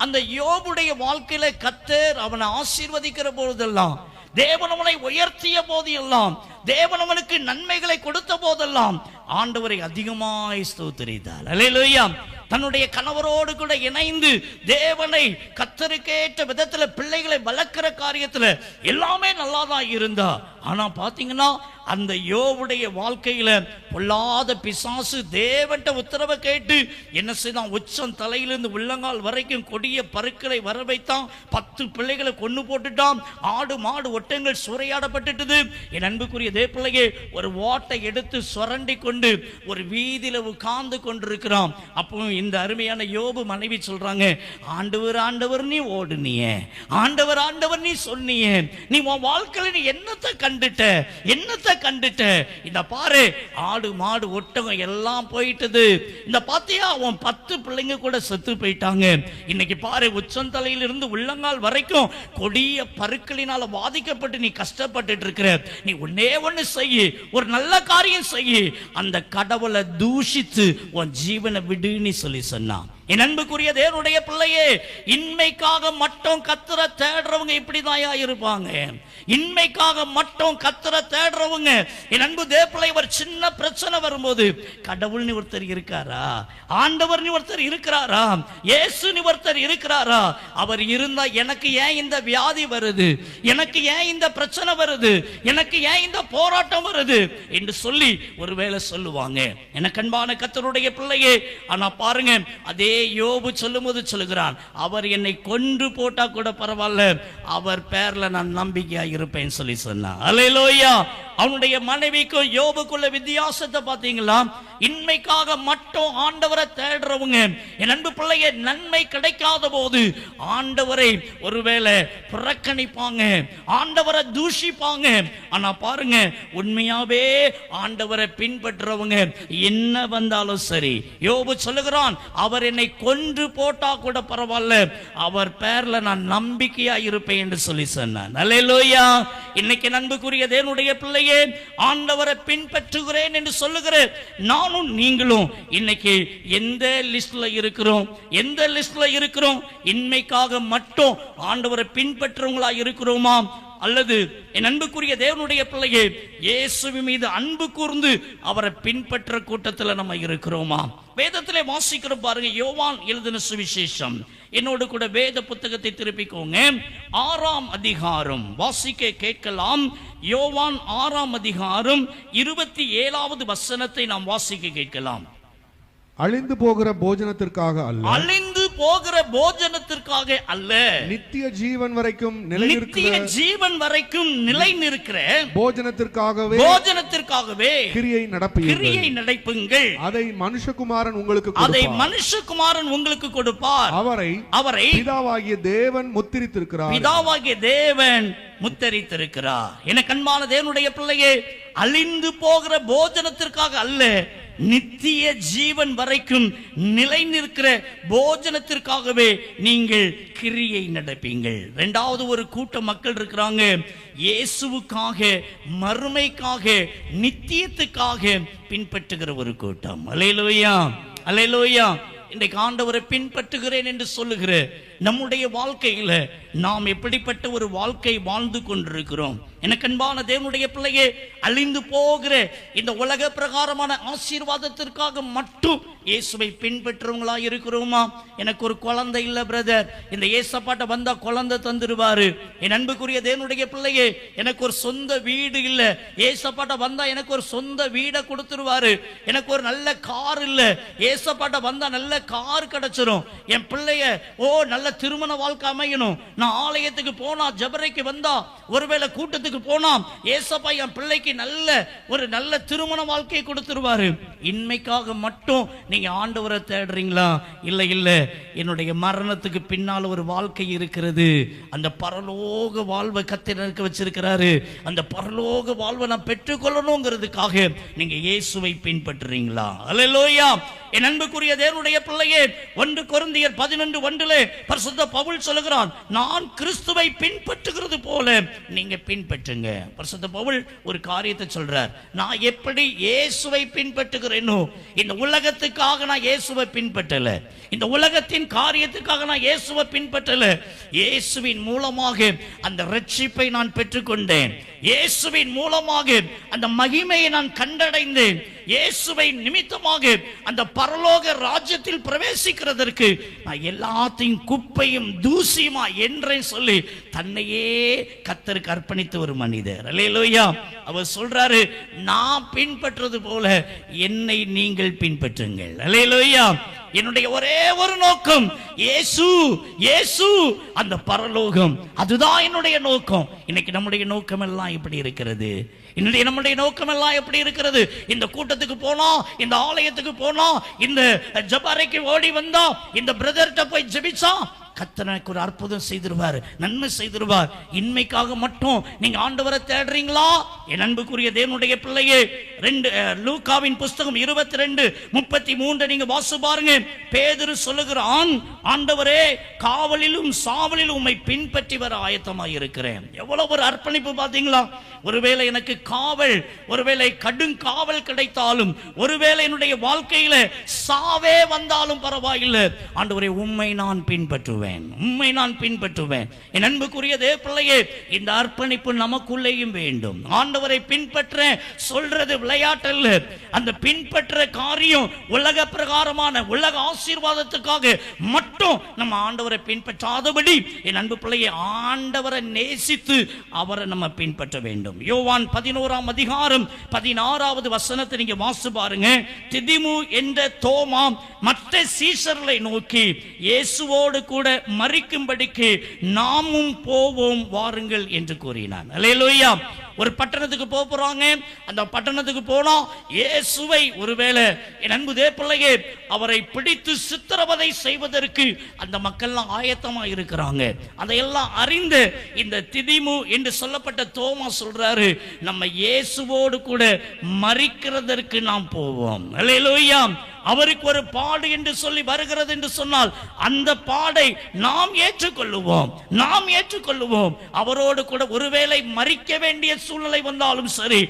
S2: அந்த யோபுடைய வாழ்க்கையில கர்த்தர் அவனை ஆசீர்வதிக்கிற போதெல்லாம், தேவன் அவனை உயர்த்திய போதெல்லாம், தேவன் அவனுக்கு நன்மைகளை கொடுத்த போதெல்லாம் ஆண்டவரை அதிகமாய் ஸ்தோத்திரித்தார். அல்லேலூயா. தன்னுடைய கணவரோடு கூட இணைந்து தேவனை கர்த்தருக்கேற்ற விதத்துல பிள்ளைகளை வளர்க்கிற காரியத்துல எல்லாமே நல்லா தான் இருந்தா. ஆனா பாத்தீங்கன்னா அந்த யோபுடைய வாழ்க்கையில பொல்லாத பிசாசு தேவன்ட்ட உத்தரவை கேட்டு என்ன செய்தான்? உச்சம் தலையிலிருந்து உள்ளங்கால் வரைக்கும் கொடிய பருக்களை வர வைத்தான். 10 பிள்ளைகளை கொண்டு போட்டுட்டான். ஆடு மாடு ஒட்டங்கள் சூறையாடப்பட்டுட்டது. என் அன்புக்குரிய தேவப்பிள்ளையே, ஒரு ஓட்டை எடுத்து சுரண்டி கொண்டு ஒரு வீதியில உட்கார்ந்து கொண்டிருக்கிறான். அப்போ இந்த அருமையான யோபு மனைவி சொல்றாங்க, ஆண்டவர் ஆண்டவர் நீ ஓடுனியே, ஆண்டவர் ஆண்டவர் நீ சொன்னியே, நீ உன் வாழ்க்கையில நீ என்னத்தை கண்டுட்ட? இந்த பாரு, ஆடு மாடு ஒட்டகம் எல்லாம் போயிட்டது. இந்த பாத்தியா, உன் 10 பிள்ளைங்க கூட செத்து போயிட்டாங்க. இன்னைக்கு பாரு, உச்சந்தலையிலிருந்து உள்ளங்கால் வரைக்கும் கொடிய பருக்களினால பாதிக்கப்பட்டு நீ கஷ்டப்பட்டு இருக்கிற. நீ ஒன்னே ஒண்ணு செய்யு, ஒரு நல்ல காரியம் செய்யு, அந்த கடவுளை தூஷித்து உன் ஜீவனை விடுன்னு சொல்லி சொன்னான். என் அன்புக்குரிய தேவனுடைய பிள்ளையே, இன்மைக்காக மட்டும் கர்த்தரை தேடுறவங்க இப்படிதாயா இருப்பாங்க. இன்மைக்காக மட்டும் கர்த்தரை தேடுறவங்க, என் அன்பு தேவப்பிள்ளை, ஒரு சின்ன பிரச்சனை வரும்போது கடவுள்னு ஒருத்தர் இருக்காரா, ஆண்டவர்னு ஒருத்தர் இருக்கிறாரா, இயேசுன்னு ஒருத்தர் இருக்கிறாரா, அவர் இருந்தா எனக்கு ஏன் இந்த வியாதி வருது, எனக்கு ஏன் இந்த பிரச்சனை வருது, எனக்கு ஏன் இந்த போராட்டம் வருது என்று சொல்லி ஒருவேளை சொல்லுவாங்க. எனக்கு அன்பான கர்த்தருடைய பிள்ளையே, ஆனா பாருங்க, அதே யோபு சொல்லும்போது சொல்லுகிறான், அவர் என்னை கொன்று போட்டா கூட பரவாயில்ல, அவர் பேர்ல நான் நம்பிக்கையா இருப்பேன் சொல்லி சொன்னான். அல்லேலூயா. அவனுடைய மனைவிக்கும் யோபுக்குள்ள வித்தியாசத்தை பார்த்தீங்களா? இன்மைக்காக மட்டும் ஆண்டவரை தேடுறவங்க, என் அன்பு பிள்ளைய, நன்மை கிடைக்காத போது ஆண்டவரை ஒருவேளை புறக்கணிப்பாங்க, ஆண்டவரை தூஷிப்பாங்க. ஆனா பாருங்க, உண்மையாவே ஆண்டவரை பின்பற்றுறவங்க என்ன வந்தாலும் சரி, யோபு சொல்லுகிறான், அவர் என்னை கொன்று போட்டா கூட பரவாயில்ல, அவர் பேர்ல நான் நம்பிக்கையா இருப்பேன் என்று சொல்லி சொன்னான். அல்லேலூயா. இன்னைக்கு அன்புக்குரிய தேவனுடைய பிள்ளையே, ஆண்டவரை பின்பற்றுகிறேன் என்று சொல்லுகிற நானும் நீங்களும் இன்னைக்கு எந்த லிஸ்ட்ல இருக்கிறோம்? இன்மைக்காக மட்டும் ஆண்டவரை பின்பற்றுவங்களா இருக்கிறோமா? அல்லது என் அன்புக்குரிய தேவனுடைய பிள்ளையே, இயேசுவின் மீது அன்பு கூர்ந்து அவரை பின்பற்ற கூட்டத்தில் நம்ம இருக்கிறோமா? வேதத்திலே வாசிக்கிறோம் பாருங்க, யோவான் எழுதின சுவிசேஷம், என்னோடு கூட வேத புத்தகத்தை திருப்பிக்கோங்க, 6ஆம் அதிகாரம் வாசிக்க கேட்கலாம். யோவான் 6ஆம் அதிகாரம் 27வது வசனத்தை நாம் வாசிக்க கேட்கலாம்.
S3: அழிந்து போகிற போஜனத்திற்காக அல்ல, நித்திய ஜீவன் வரைக்கும் நிலை நிற்கிற போஜனத்திற்காகவே கிரியை நடப்புங்கள். அதை மனுஷகுமாரன் உங்களுக்கு கொடுப்பார். அவரை பிதாவாகிய தேவன் முத்திரித்திருக்கிறார். எனக்கு அன்பான தேவனுடைய பிள்ளையே, அழிந்து போகிற போஜனத்திற்காக அல்ல, நித்திய ஜீவன் வரைக்கும் நிலை நிற்கிற போஜனத்திற்காகவே நீங்கள் கிரியை நடப்பீங்கள். 2வது ஒரு கூட்ட மக்கள் இருக்கிறாங்க, இயேசுவுக்காக, மறுமைக்காக, நித்தியத்துக்காக பின்பற்றுகிற ஒரு கூட்டம். அல்லேலூயா, அல்லேலூயா. இன்றைக்கு ஆண்டவரை பின்பற்றுகிறேன் என்று சொல்லுகிற நம்முடைய வாழ்க்கையில நாம் எப்படிப்பட்ட ஒரு வாழ்க்கை வாழ்ந்து கொண்டிருக்கிறோம்? எனக்கு அன்பான தேவனுடைய பிள்ளையே, அழிந்து போகிற இந்த உலக பிரகாரமான ஆசீர்வாதத்திற்காக மட்டும் இயேசுவை பின்பற்றுவங்களா இருக்கிறோமா? எனக்கு ஒரு குழந்தை இல்ல பிரதர், இந்த இயேசப்பாட்ட வந்தா குழந்தை தந்துருவாரு. என் அன்புக்குரிய தேவனுடைய பிள்ளையே, எனக்கு ஒரு சொந்த வீடு இல்ல, இயேசப்பாட்ட வந்தா எனக்கு ஒரு சொந்த வீடை கொடுத்துருவாரு. எனக்கு ஒரு நல்ல கார் இல்ல, இயேசப்பாட்ட வந்தா நல்ல கார் கிடைச்சிரும். என் பிள்ளைய நல்ல திருமண வாழ்க்கை அமையணும், நான் ஆலயத்துக்கு போனா, ஜெபரைக்கு வந்தா, ஒருவேளை கூட்டத்துக்கு போனா, ஏசப்பா என் பிள்ளைக்கு ஒரு நல்ல திருமண வாழ்க்கையை கொடுத்துருவாரு. இன்மைக்காக மட்டும் நீங்க ஆண்டவரை தேடுறீங்களா? இல்ல இல்ல, என்னுடைய மரணத்துக்கு பின்னால் ஒரு வாழ்க்கை இருக்கிறது. அந்த பரலோக வாழ்வை கர்த்தர் எனக்கு வச்சிருக்கிறாரு. அந்த பரலோக வாழ்வை நான் பெற்றுக்கொள்ளணுங்கிறதுக்காக நீங்க இயேசுவை பின்பற்றுறீங்களா? அல்லேலூயா. என் அன்புக்குரிய தேவனுடைய பிள்ளையே, 1 கொரிந்தியர் 11:1 பரிசுத்த பவுல் சொல்லுகிறான், நான் கிறிஸ்துவை பின்பற்றுகிறது போல நீங்க பின்பற்றுங்க. பரிசுத்த பவுல் ஒரு காரியத்தை சொல்றார், நான் எப்படி இயேசுவை பின்பற்றுகிறேனோ, இந்த உலகத்துக்காக நான் இயேசுவை பின்பற்றல, இந்த உலகத்தின் காரியத்துக்காக நான் இயேசுவை பின்பற்றல. இயேசுவின் மூலமாக அந்த ரட்சிப்பை நான் பெற்றுக்கொண்டேன். இயேசுவின் மூலமாக அந்த மகிமையை நான் கண்டடைந்தேன். இயேசுவை நிமித்தமாக அந்த பரலோக ராஜ்யத்தில் பிரவேசிக்கிறதற்கு நான் எல்லாத்தையும் குப்பையும் தூசியுமா என்றே சொல்லி தன்னையே கர்த்தருக்கு அர்ப்பணித்த ஒரு மனிதர். அல்லேலூயா. அவர் சொல்றாரு, நான் பின்பற்றுவது போல என்னை நீங்கள் பின்பற்றுங்கள். அல்லேலூயா. என்னுடைய ஒரே ஒரு நோக்கம் இயேசு, இயேசு, அந்த பரலோகம். அதுதான் என்னுடைய நோக்கம். இன்னைக்கு நம்முடைய நோக்கம் எல்லாம் எப்படி இருக்கிறது? நம்முடைய நோக்கம் எல்லாம் எப்படி இருக்கிறது? இந்த கூட்டத்துக்கு போனா, இந்த ஆலயத்துக்கு போனா, இந்த ஜெபரைக்கு ஓடி வந்தா, இந்த பிரதர்ட்ட போய் ஜெபிச்சா கர்த்தருக்கு ஒரு அற்புதம் செய்திருவார், நன்மை செய்திருவார். இன்மைக்காக மட்டும் நீங்க ஆண்டவரை தேடுறீங்களா? என் அன்புக்குரிய தேவனுடைய பிள்ளையே, லூக்காவின் புஸ்தகம் 22:33 நீங்க வாசி பாருங்க. பேதுரு சொல்லுகிறான், ஆண்டவரே, காவலிலும் சாவலிலும் உம்மை பின்பற்றி வர ஆயத்தமாய் இருக்கிறேன். எவ்வளவு ஒரு அர்ப்பணிப்பு பாத்தீங்களா? ஒருவேளை எனக்கு காவல், ஒருவேளை கடும் காவல் கிடைத்தாலும், ஒருவேளை என்னுடைய வாழ்க்கையில சாவே வந்தாலும் பரவாயில்லை, ஆண்டவரே உம்மை நான் பின்பற்றுவேன், உம்மை நான் பின்பற்றுவேன். என் அன்புக்குரிய தேவ பிள்ளையே, இந்த அர்ப்பணிப்பு நமக்குள்ளேயும் வேண்டும். ஆண்டவரை பின்பற்ற சொல்றது விளையாட்டல்ல. அந்த பின்பற்ற காரியம் உலக பிரகாரமான உலக ஆசீர்வாதத்துக்காக மட்டும் நம்ம ஆண்டவரை பின்பற்றாதபடி, என் அன்பு பிள்ளையை, ஆண்டவரை நேசித்து அவரை நம்ம பின்பற்ற வேண்டும். யோவான் 11:16 வசனத்தை நீங்க வாசி பாருங்க. திதிமு என்ற தோமா மற்ற சீஷர்களை நோக்கி, இயேசுவோடு கூட மரிக்கும்படிக்கு நாமும் போவோம் வாருங்கள் என்று கூறினான். அல்லேலூயா. ஒரு பட்டணத்துக்கு போறாங்க. அந்த பட்டணத்துக்கு போனா இயேசுவை, ஒருவேளை என் அன்பு தேவ பிள்ளையே, அவரை பிடித்து சித்திரவதை செய்வதற்கு அந்த மக்கள்லாம் ஆயத்தமா இருக்கிறாங்க. அதையெல்லாம் அறிந்து இந்த திதிமு என்று சொல்லப்பட்ட தோமா சொல்றாரு, நம்ம இயேசுவோடு கூட மரிக்கிறதற்கு நாம் போவோம். அல்லேலூயா. அவருக்கு ஒரு பாடு என்று சொல்லி வருகிறது என்று சொன்னால் அந்த பாடை நாம் ஏற்றுக்கொள்ளுவோம், நாம் ஏற்றுக்கொள்ளுவோம். அவரோடு கூட ஒருவேளை மரிக்க வேண்டிய சூழ்நிலை வந்தாலும் சரி,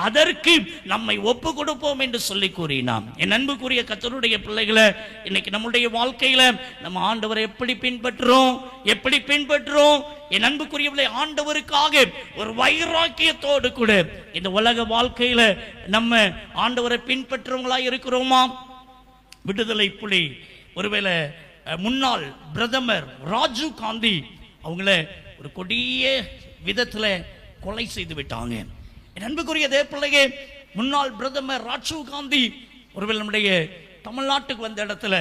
S3: அதற்கு நம்மை ஒப்பு கொடுப்போம் என்று சொல்லி கூறினான். என் அன்புக்குரிய கர்த்தருடைய பிள்ளைகளை, இன்னைக்கு நம்முடைய வாழ்க்கையில நம்ம ஆண்டவரை எப்படி பின்பற்றுறோம்? எப்படி பின்பற்றுறோம்? என் அன்புக்குரியவளை, ஆண்டவருக்காக ஒரு வைராக்கியத்தோடு கூட இந்த உலக வாழ்க்கையில நம்ம ஆண்டவரை பின்பற்றுறவங்களா இருக்கிறோமா? விடுதலை புலி, ஒருவேளை முன்னாள் பிரதமர் ராஜீவ் காந்தி, அவங்கள ஒரு கொடிய விதத்துல கொலை செய்து விட்டாங்க. என் அன்புக்குரிய தேவ பிள்ளையே, முன்னாள் பிரதமர் ராஜீவ் காந்தி ஒருவேளை நம்முடைய தமிழ்நாட்டுக்கு வந்த இடத்துல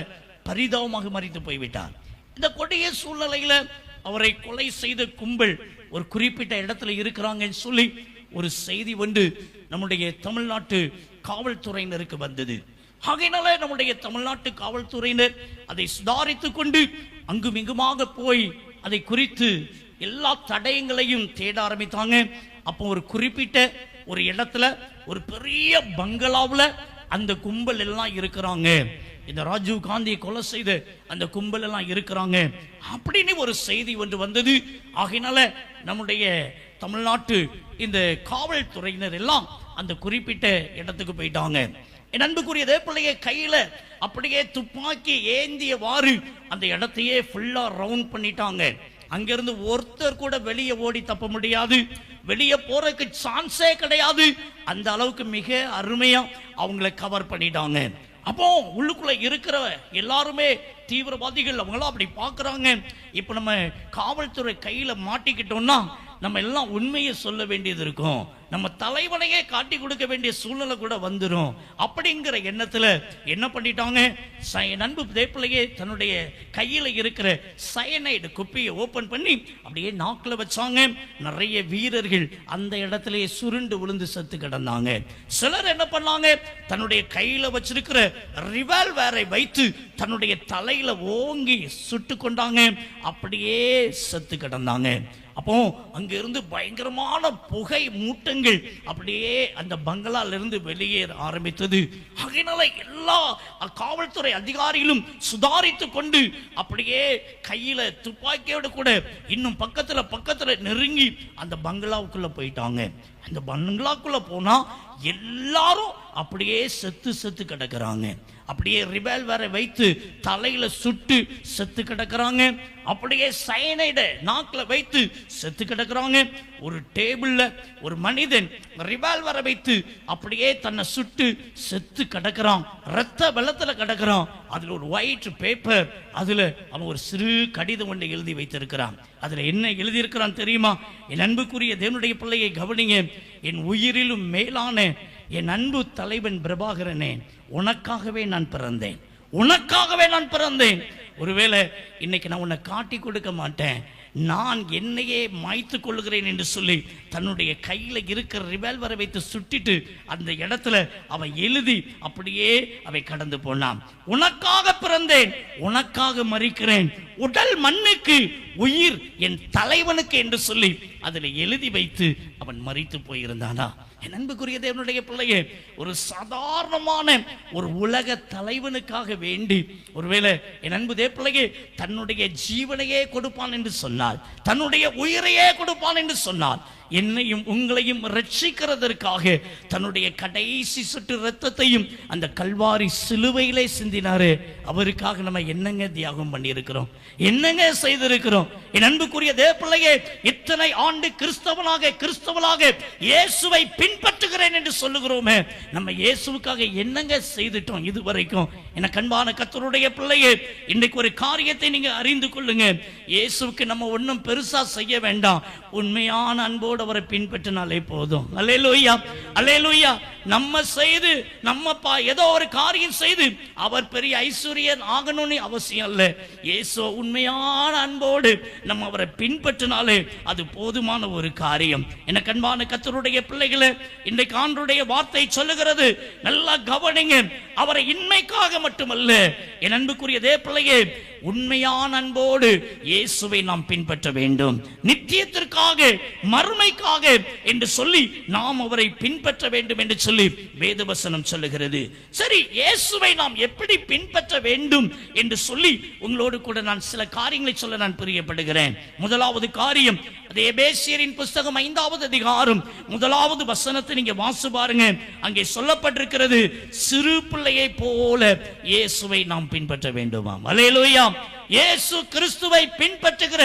S3: பரிதாபமாக மரித்து போய்விட்டார். இந்த கொடிய சூழ்நிலையில அவரை கொலை செய்த கும்பல் ஒரு குறிப்பிட்ட இடத்துல இருக்கிறாங்கன்னு சொல்லி ஒரு செய்தி வந்து நம்முடைய தமிழ்நாட்டு காவல்துறையினருக்கு வந்தது. ஆகையினால நம்முடைய தமிழ்நாட்டு காவல்துறையினர் அதை சுதாரித்துக் கொண்டு அங்கும் இங்குமாக போய் அதை குறித்து எல்லா தடயங்களையும் தேட ஆரம்பித்தாங்க. அப்போ ஒரு குறிப்பிட்ட ஒரு இடத்துல ஒரு பெரிய பங்களாவுல அந்த கும்பல் எல்லாம் இருக்கிறாங்க. இந்த ராஜீவ் காந்தியை கொலை செய்த அந்த கும்பல் எல்லாம் இருக்கிறாங்க அப்படின்னு ஒரு செய்தி ஒன்று வந்தது. ஆகையினால நம்முடைய தமிழ்நாட்டு இந்த காவல்துறையினர் எல்லாம் அந்த குறிப்பிட்ட இடத்துக்கு போயிட்டாங்க. என் அன்புக்குரிய தேவ பிள்ளையை, கையில அப்படியே துப்பாக்கி ஏந்தியவாறு அந்த இடத்தையே ஃபுல்லா ரவுண்ட் பண்ணிட்டாங்க. அங்கிருந்து ஒருத்தர் கூட வெளியே ஓடி தப்ப முடியாது, வெளியே போறதுக்கு சான்ஸே கிடையாது. அந்த அளவுக்கு மிக அருமையா அவங்களை கவர் பண்ணிட்டாங்க. அப்போ உள்ளுக்குள்ள இருக்கிற எல்லாருமே தீவிரவாதிகள், அவங்களாம் அப்படி பார்க்குறாங்க. இப்போ நம்ம காவல்துறை கையில் மாட்டிக்கிட்டோம்னா நம்ம எல்லாம் உண்மையை சொல்ல வேண்டியது இருக்கும். நம்ம தலைவனையே காட்டி கொடுக்க வேண்டிய சூழ்நிலை கூட வந்துடும். அப்படிங்கிற எண்ணத்துல என்ன பண்ணிட்டாங்க, நண்பு தேப்பிள்ளையே தன்னுடைய கையில இருக்கிற சயனைடு குப்பியை ஓபன் பண்ணி அப்படியே நாக்குல வச்சாங்க. நிறைய வீரர்கள் அந்த இடத்திலேயே சுருண்டு விழுந்து செத்து கிடந்தாங்க. சிலர் என்ன பண்ணாங்க, தன்னுடைய கையில வச்சிருக்கிற ரிவால்வரை வைத்து தன்னுடைய தலையில ஓங்கி சுட்டு கொண்டாங்க. அப்படியே செத்து கிடந்தாங்க. அப்போ அங்க இருந்து பயங்கரமான புகை மூட்டங்கள் அப்படியே அந்த பங்களால இருந்து வெளியேற ஆரம்பித்தது. அதனால எல்லா காவல்துறை அதிகாரிகளும் சுதாரித்து கொண்டு அப்படியே கையில துப்பாக்கியோடு கூட இன்னும் பக்கத்துல நெருங்கி அந்த பங்களாவுக்குள்ள போயிட்டாங்க. அந்த பங்களாக்குள்ள போனா எல்லாரும் அப்படியே செத்து கிடக்குறாங்க. அப்படியே ரிவால்வரை வைத்து தலையில சுட்டு செத்து கிடக்குறாங்க. அப்படியே சயனைட நாக்குல வைத்து செத்து கிடக்குறாங்க. ஒரு டேபிள்ல ஒரு மனிதன் ரிவால்வரை வைத்து அப்படியே தன்னை சுட்டு செத்து கிடக்குறான். ரத்த வெள்ளத்துல கிடக்குறான். அதுல ஒரு ஒயிட் பேப்பர், அதுல அவன் ஒரு சிறு கடிதம் ஒன்றை எழுதி வைத்திருக்கிறான். அதுல என்ன எழுதி இருக்கிறான் தெரியுமா? என் அன்புக்குரிய தேவனுடைய பிள்ளையை கவனிங்க. என் உயிரிலும் மேலான என் அன்பு தலைவன் பிரபாகரனே, உனக்காகவே நான் பிறந்தேன். ஒருவேளை இன்னைக்கு நான் உன்னை காட்டி கொடுக்க மாட்டேன், நான் என்னையே மாய்த்து கொள்ளுகிறேன் என்று சொல்லி தன்னுடைய கையில இருக்கிற ரிவால்வரை வைத்து சுட்டிட்டு அந்த இடத்துல அவன் எழுதி அப்படியே அவை கடந்து போனான். உனக்காக பிறந்தேன், உனக்காக மரிக்கிறேன், உடல் மண்ணுக்கு, உயிர் என் தலைவனுக்கு என்று சொல்லி அதில் எழுதி வைத்து அவன் மரித்து போயிருந்தானா? என் அன்புக்குரிய தேவனுடைய பிள்ளையே, ஒரு சாதாரணமான ஒரு உலக தலைவனுக்காக வேண்டி ஒருவேளை என் அன்பு தேவப்பிள்ளையே தன்னுடைய ஜீவனையே கொடுப்பான் என்று சொன்னார், தன்னுடைய உயிரையே கொடுப்பான் என்று சொன்னார், என்னையும் உங்களையும் ரட்சிக்கிறதற்காக தன்னுடைய கடைசி சொட்டு ரத்தத்தையும் அந்த கல்வாரி சிலுவையிலே சிந்தினாரு. அவருக்காக நம்ம என்னங்க தியாகம் பண்ணியிருக்கிறோம், என்னங்க செய்திருக்கிறோம்? என் அன்புக்குரிய தேவப்பிள்ளையே, இத்தனை ஆண்டு கிறிஸ்தவனாக இயேசுவை பின்பற்றுகிறேன் என்று சொல்லுகிறோமே, நம்ம இயேசுவுக்காக என்னங்க செய்துட்டோம் இதுவரைக்கும்? என கண்பான கர்த்தருடைய பிள்ளையே, இன்றைக்கு ஒரு காரியத்தை நீங்க அறிந்து கொள்ளுங்க. இயேசுவுக்கு நம்ம ஒன்றும் பெருசா செய்ய வேண்டாம், உண்மையான அன்போடு அவரை பின்பற்றினாலே போதும். அல்லேலூயா, அல்லேலூயா. நம்ம ஏதோ ஒரு காரியம் செய்து அவர் பெரிய ஐஸ்வர்யன் ஆகணும்னு அவசியம் அல்ல. இயேசு உண்மையான அன்போடு நம்ம அவரை பின்பற்றினாலே அது போதுமான ஒரு காரியம். என கண்பான கர்த்தருடைய பிள்ளைகளே, இன்றைக்கு ஆண்டவருடைய வார்த்தை சொல்லுகிறது, நல்லா கவனிங்க. அவரை இன்மைக்காக மட்டுமல்ல, என் அன்புக்குரிய தேவ பிள்ளையே, உண்மையான அன்போடு இயேசுவை நாம் பின்பற்ற வேண்டும். நித்தியத்திற்காக, மறுமைக்காக என்று சொல்லி நாம் அவரை பின்பற்ற வேண்டும் என்று சொல்லி வேதவசனம் சொல்லுகிறது. சரி, இயேசுவை நாம் எப்படி பின்பற்ற வேண்டும் என்று சொல்லி உங்களோடு கூட நான் சில காரியங்களை சொல்ல நான் பிரியப்படுகிறேன். முதலாவது காரியம், அது எபேசியரின் புஸ்தகம் 5வது அதிகாரம் 1வது வசனத்தை நீங்க வாசி பாருங்க. அங்கே சொல்லப்பட்டிருக்கிறது, சிறு பிள்ளையை போல இயேசுவை நாம் பின்பற்ற வேண்டுமாம். அல்லேலூயா. இயேசு கிறிஸ்துவை பின்பற்றுகிற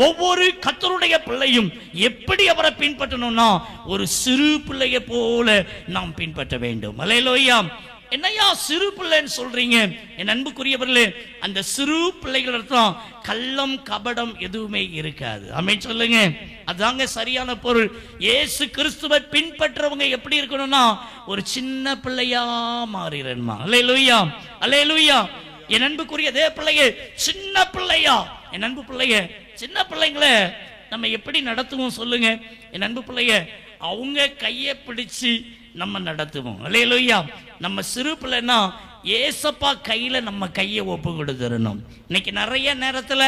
S3: ஒவ்வொரு கர்த்தருடைய பிள்ளையும் எப்படி அவரை பின்பற்றணும்னா ஒரு சிறு பிள்ளையை போல நாம் பின்பற்ற வேண்டும். அல்லேலூயா. என்னையா சிறு பிள்ளைன்னு சொல்றீங்க? என் அன்புக்குரியவர்களே, அந்த சிறு பிள்ளைகளிடம் கள்ளம் கபடம் எதுவுமே இருக்காது. ஆமென் சொல்லுங்க. அதாங்க சரியான பொருள். இயேசு கிறிஸ்துவை பின்பற்றவங்க எப்படி இருக்கணும்னா ஒரு சின்ன பிள்ளையா மாறிடணுமா? அல்லேலூயா, அல்லேலூயா. என் அன்புக்குரிய தேவ பிள்ளையே, சின்ன பிள்ளையா, என் அன்பு பிள்ளைய, சின்ன பிள்ளைங்களை நம்ம எப்படி நடத்துவோம் சொல்லுங்க? என் அன்பு பிள்ளைய, அவங்க கையை பிடிச்சு நம்ம நடத்துவோம். அல்லேலூயா. நம்ம சிறு பிள்ளைன்னா ஏசப்பா கையில நம்ம கையை ஒப்பு கொடுத்துடணும். இன்னைக்கு நிறைய நேரத்துல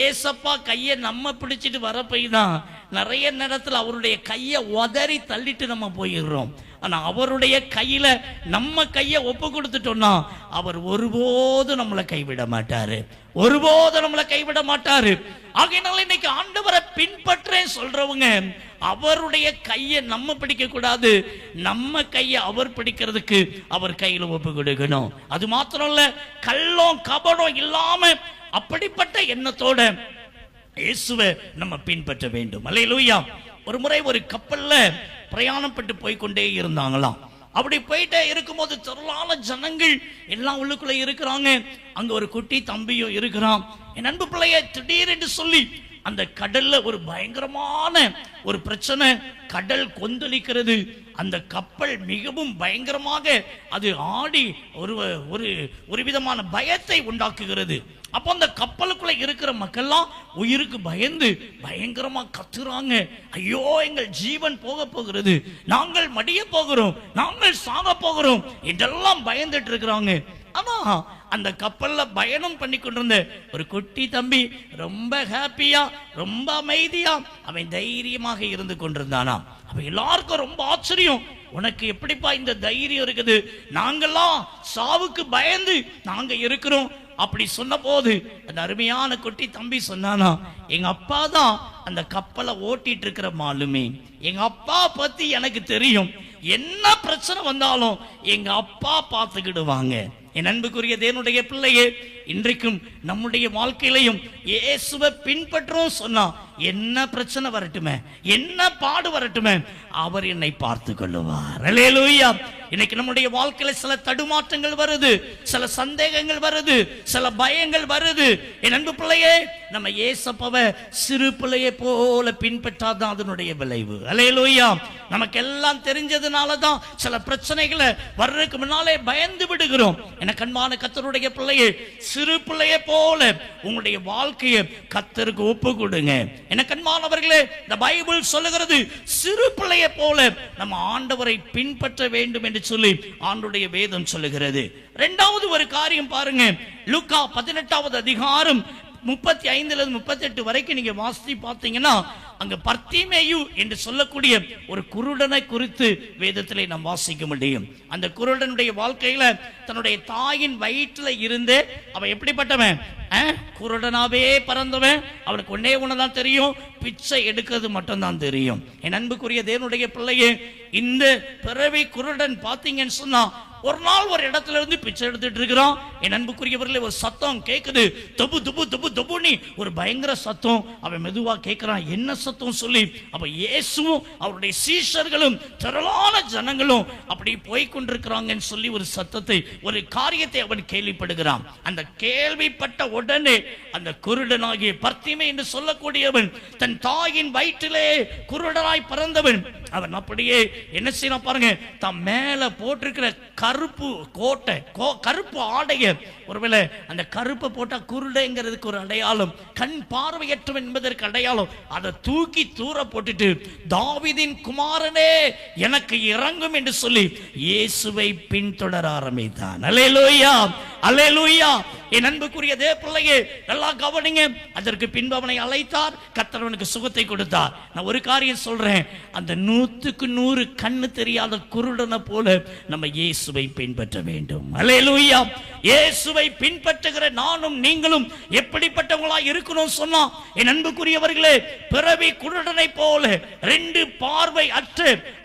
S3: ஏசப்பா கையை நம்ம பிடிச்சிட்டு வர போய் தான் நிறைய நேரத்துல அவருடைய கையை உதறி தள்ளிட்டு நம்ம போயிடுறோம். ஆனா அவருடைய கையில நம்ம கையை ஒப்பு கொடுத்துட்டோம்னா அவர் ஒருபோதும் நம்மளை கைவிட மாட்டாரு, ஒருபோதும் நம்மளை கைவிட மாட்டாரு. ஆகையினால இன்னைக்கு ஆண்டவரை பின்பற்றேன் சொல்றவங்க அவருடைய கையை நம்ம பிடிக்க கூடாது, நம்ம கையை அவர் பிடிக்கிறதுக்கு அவர் கையில ஒப்பு கொடுக்கணும். அது மாத்திரம் இல்ல, கள்ளம் கபடம் இல்லாம அப்படிப்பட்ட எண்ணத்தோட இயேசுவை நம்ம பின்பற்ற வேண்டும். அல்லேலூயா. ஒரு முறை ஒரு கப்பல்ல பிரயாணப்பட்டு போய்கொண்டே இருந்தாங்களாம். அப்படி போயிட்டே இருக்கும்போது திரளான ஜனங்கள் எல்லாம் உள்ளுக்குள்ள இருக்கிறாங்க. அங்க ஒரு குட்டி தம்பியும் இருக்கிறான். என் அன்பு பிள்ளைய திடீரென்று சொல்லி அந்த கடல்ல ஒரு பயங்கரமான ஒரு பிரச்சனை, கடல் கொந்தளிக்கிறது. அந்த கப்பல் மிகவும் பயங்கரமாக அது ஆடி ஒரு ஒரு ஒரு விதமான பயத்தை உண்டாக்குகிறது. அப்போ அந்த கப்பலுக்குள்ள இருக்கிற மக்கள்லாம் உயிருக்கு பயந்து பயங்கரமா கத்துறாங்க. ஐயோ, எங்கள் ஜீவன் போக போகிறது, நாங்கள் மடிய போகிறோம், நாங்கள் சாக போகிறோம் என்றெல்லாம் பயந்துட்டு இருக்கிறாங்க. ஆனா அந்த கப்பல்ல பயணம் பண்ணி கொண்டிருந்த ஒரு குட்டி தம்பி ரொம்ப ஹாப்பியா, ரொம்ப அமைதியா, அவன் தைரியமாக இருந்து கொண்டிருந்தானா. அவன் எல்லாருக்கும் ரொம்ப ஆச்சரியம், உனக்கு எப்படிப்பா இந்த தைரியம் இருக்குது? நாங்கெல்லாம் சாவுக்கு பயந்து நாங்க இருக்கிறோம். அப்படி சொன்ன போது அந்த அருமையான குட்டி தம்பி சொன்னானா, எங்க அப்பா தான் அந்த கப்பலை ஓட்டிட்டு இருக்கிற மாலுமே, எங்க அப்பா பத்தி எனக்கு தெரியும், என்ன பிரச்சனை வந்தாலும் எங்க அப்பா பார்த்துக்கிடுவாங்க. என் அன்புக்குரிய தேவனுடைய பிள்ளையே, இன்றைக்கும் நம்முடைய வாழ்க்கையிலையும் இயேசுவை பின்பற்றோம் சொன்னா என்ன பிரச்சனை வரட்டுமே, என்ன பாடு வரட்டுமே, அவர் என்னை பார்த்து கொள்ளுவார். அல்லேலூயா. இன்னைக்கு நம்முடைய வாழ்க்கையில சில தடுமாற்றங்கள் வருது, சில சந்தேகங்கள் வருது, சில பயங்கள் வருது. என் அன்பு பிள்ளையே, நம்ம இயேசப்பாவை சிறு பிள்ளையை போல பின்பற்றாதான் அதனுடைய விளைவு. அல்லேலூயா. நமக்கு எல்லாம் தெரிஞ்சதுனாலதான் சில பிரச்சனைகளை வர்றதுக்கு முன்னாலே பயந்து விடுகிறோம். எனக்கு அன்பான கர்த்தருடைய பிள்ளையே, சிறு பிள்ளையை போல உங்களுடைய வாழ்க்கையை கர்த்தருக்கு ஒப்பு கொடுங்க. எனக்கு அன்பானவர்களே, இந்த பைபிள் சொல்லுகிறது சிறு பிள்ளையை போல நம்ம ஆண்டவரை பின்பற்ற வேண்டும் என்று சொல்லி ஆண்டவருடைய வேதம் சொல்லுகிறது. இரண்டாவது ஒரு காரியம் பாருங்க, லூக்கா 18வது அதிகாரம் 35-38 வரைக்கும் நீங்க வாசித்து பார்த்தீங்கன்னா, அங்க பர்த்திமேயு என்று சொல்லக்கூடிய ஒரு குருடனை குறித்து வேதத்திலே நாம் வாசிக்க முடியும். அந்த குருடனுடைய வாழ்க்கையில தன்னுடைய தாயின் வயிற்றுல இருந்து அவன் எப்படிப்பட்டவன், குருடனாவே பறந்தவன். அவனுக்கு ஒன்னே ஒண்ணுதான் தெரியும், பிச்சை எடுக்கிறது மட்டும்தான் தெரியும். என் அன்புக்குரிய தேவனுடைய பிள்ளையே, இந்த பிறவி குருடன் பாத்தீங்கன்னு சொன்னா ஒரு நாள் ஒரு இடத்துல இருந்து பிச்சை எடுத்துட்டு இருக்கிறான். என் அன்புக்குரியவர்களே, ஒரு சத்தம் கேக்குது, தபு தபு தபு தபுனி ஒரு பயங்கர சத்தம். அவன் மெதுவா கேட்கிறான், என்ன சத்தம் சொல்லி. அப்ப இயேசுவும் அவருடைய சீஷர்களும் திரளான ஜனங்களும் அப்படி போய்கொண்டிருக்கிறாங்கன்னு சொல்லி ஒரு சத்தத்தை, ஒரு காரியத்தை அவன் கேள்விப்படுகிறான். அந்த கேள்விப்பட்ட உடனே அந்த குருடனாகிய பர்த்திமை என்று சொல்லக்கூடியவன், தன் தாயின் வயிற்றிலே குருடனாய் பிறந்தவன், அவன் அப்படியே என்ன செய்யணும் பாருங்க, தன் மேல போட்டிருக்கிற கருப்பு கோட்டை, கருப்பு ஆடைய, ஒருவேளை அந்த கருப்பை போட்டா குருடைங்கிறதுக்கு ஒரு அடையாளம், கண் பார்வையற்றவன் என்பதற்கு அடையாளம், அதை தூக்கி தூர போட்டுட்டு தாவீதின் குமாரனே எனக்கு இறங்கும் என்று சொல்லி இயேசுவை பின்தொடர ஆரம்பித்தான். அல்லேலூயா, அல்லேலூயா. என் அன்புக்குரிய தேவ பிள்ளையே, நல்லா கவனிங்க. அதற்கு பின்பு அவனை அழைத்தார், கர்த்தர் அவனுக்கு சுகத்தை கொடுத்தார். நான் ஒரு காரியம் சொல்றேன், அந்த 100க்கு 100 கண்ணு தெரியாத குருடனை போல நம்ம இயேசுவை பின்பற்ற வேண்டும். அல்லேலூயா. இயேசுவை பின்பற்றுகிற நானும் நீங்களும் எப்படிப்பட்டவங்களா இருக்கணும் சொன்னா, என் அன்புக்குரியவர்களே, பிறவி குருடனை போல, 2 பார்வை அற்ற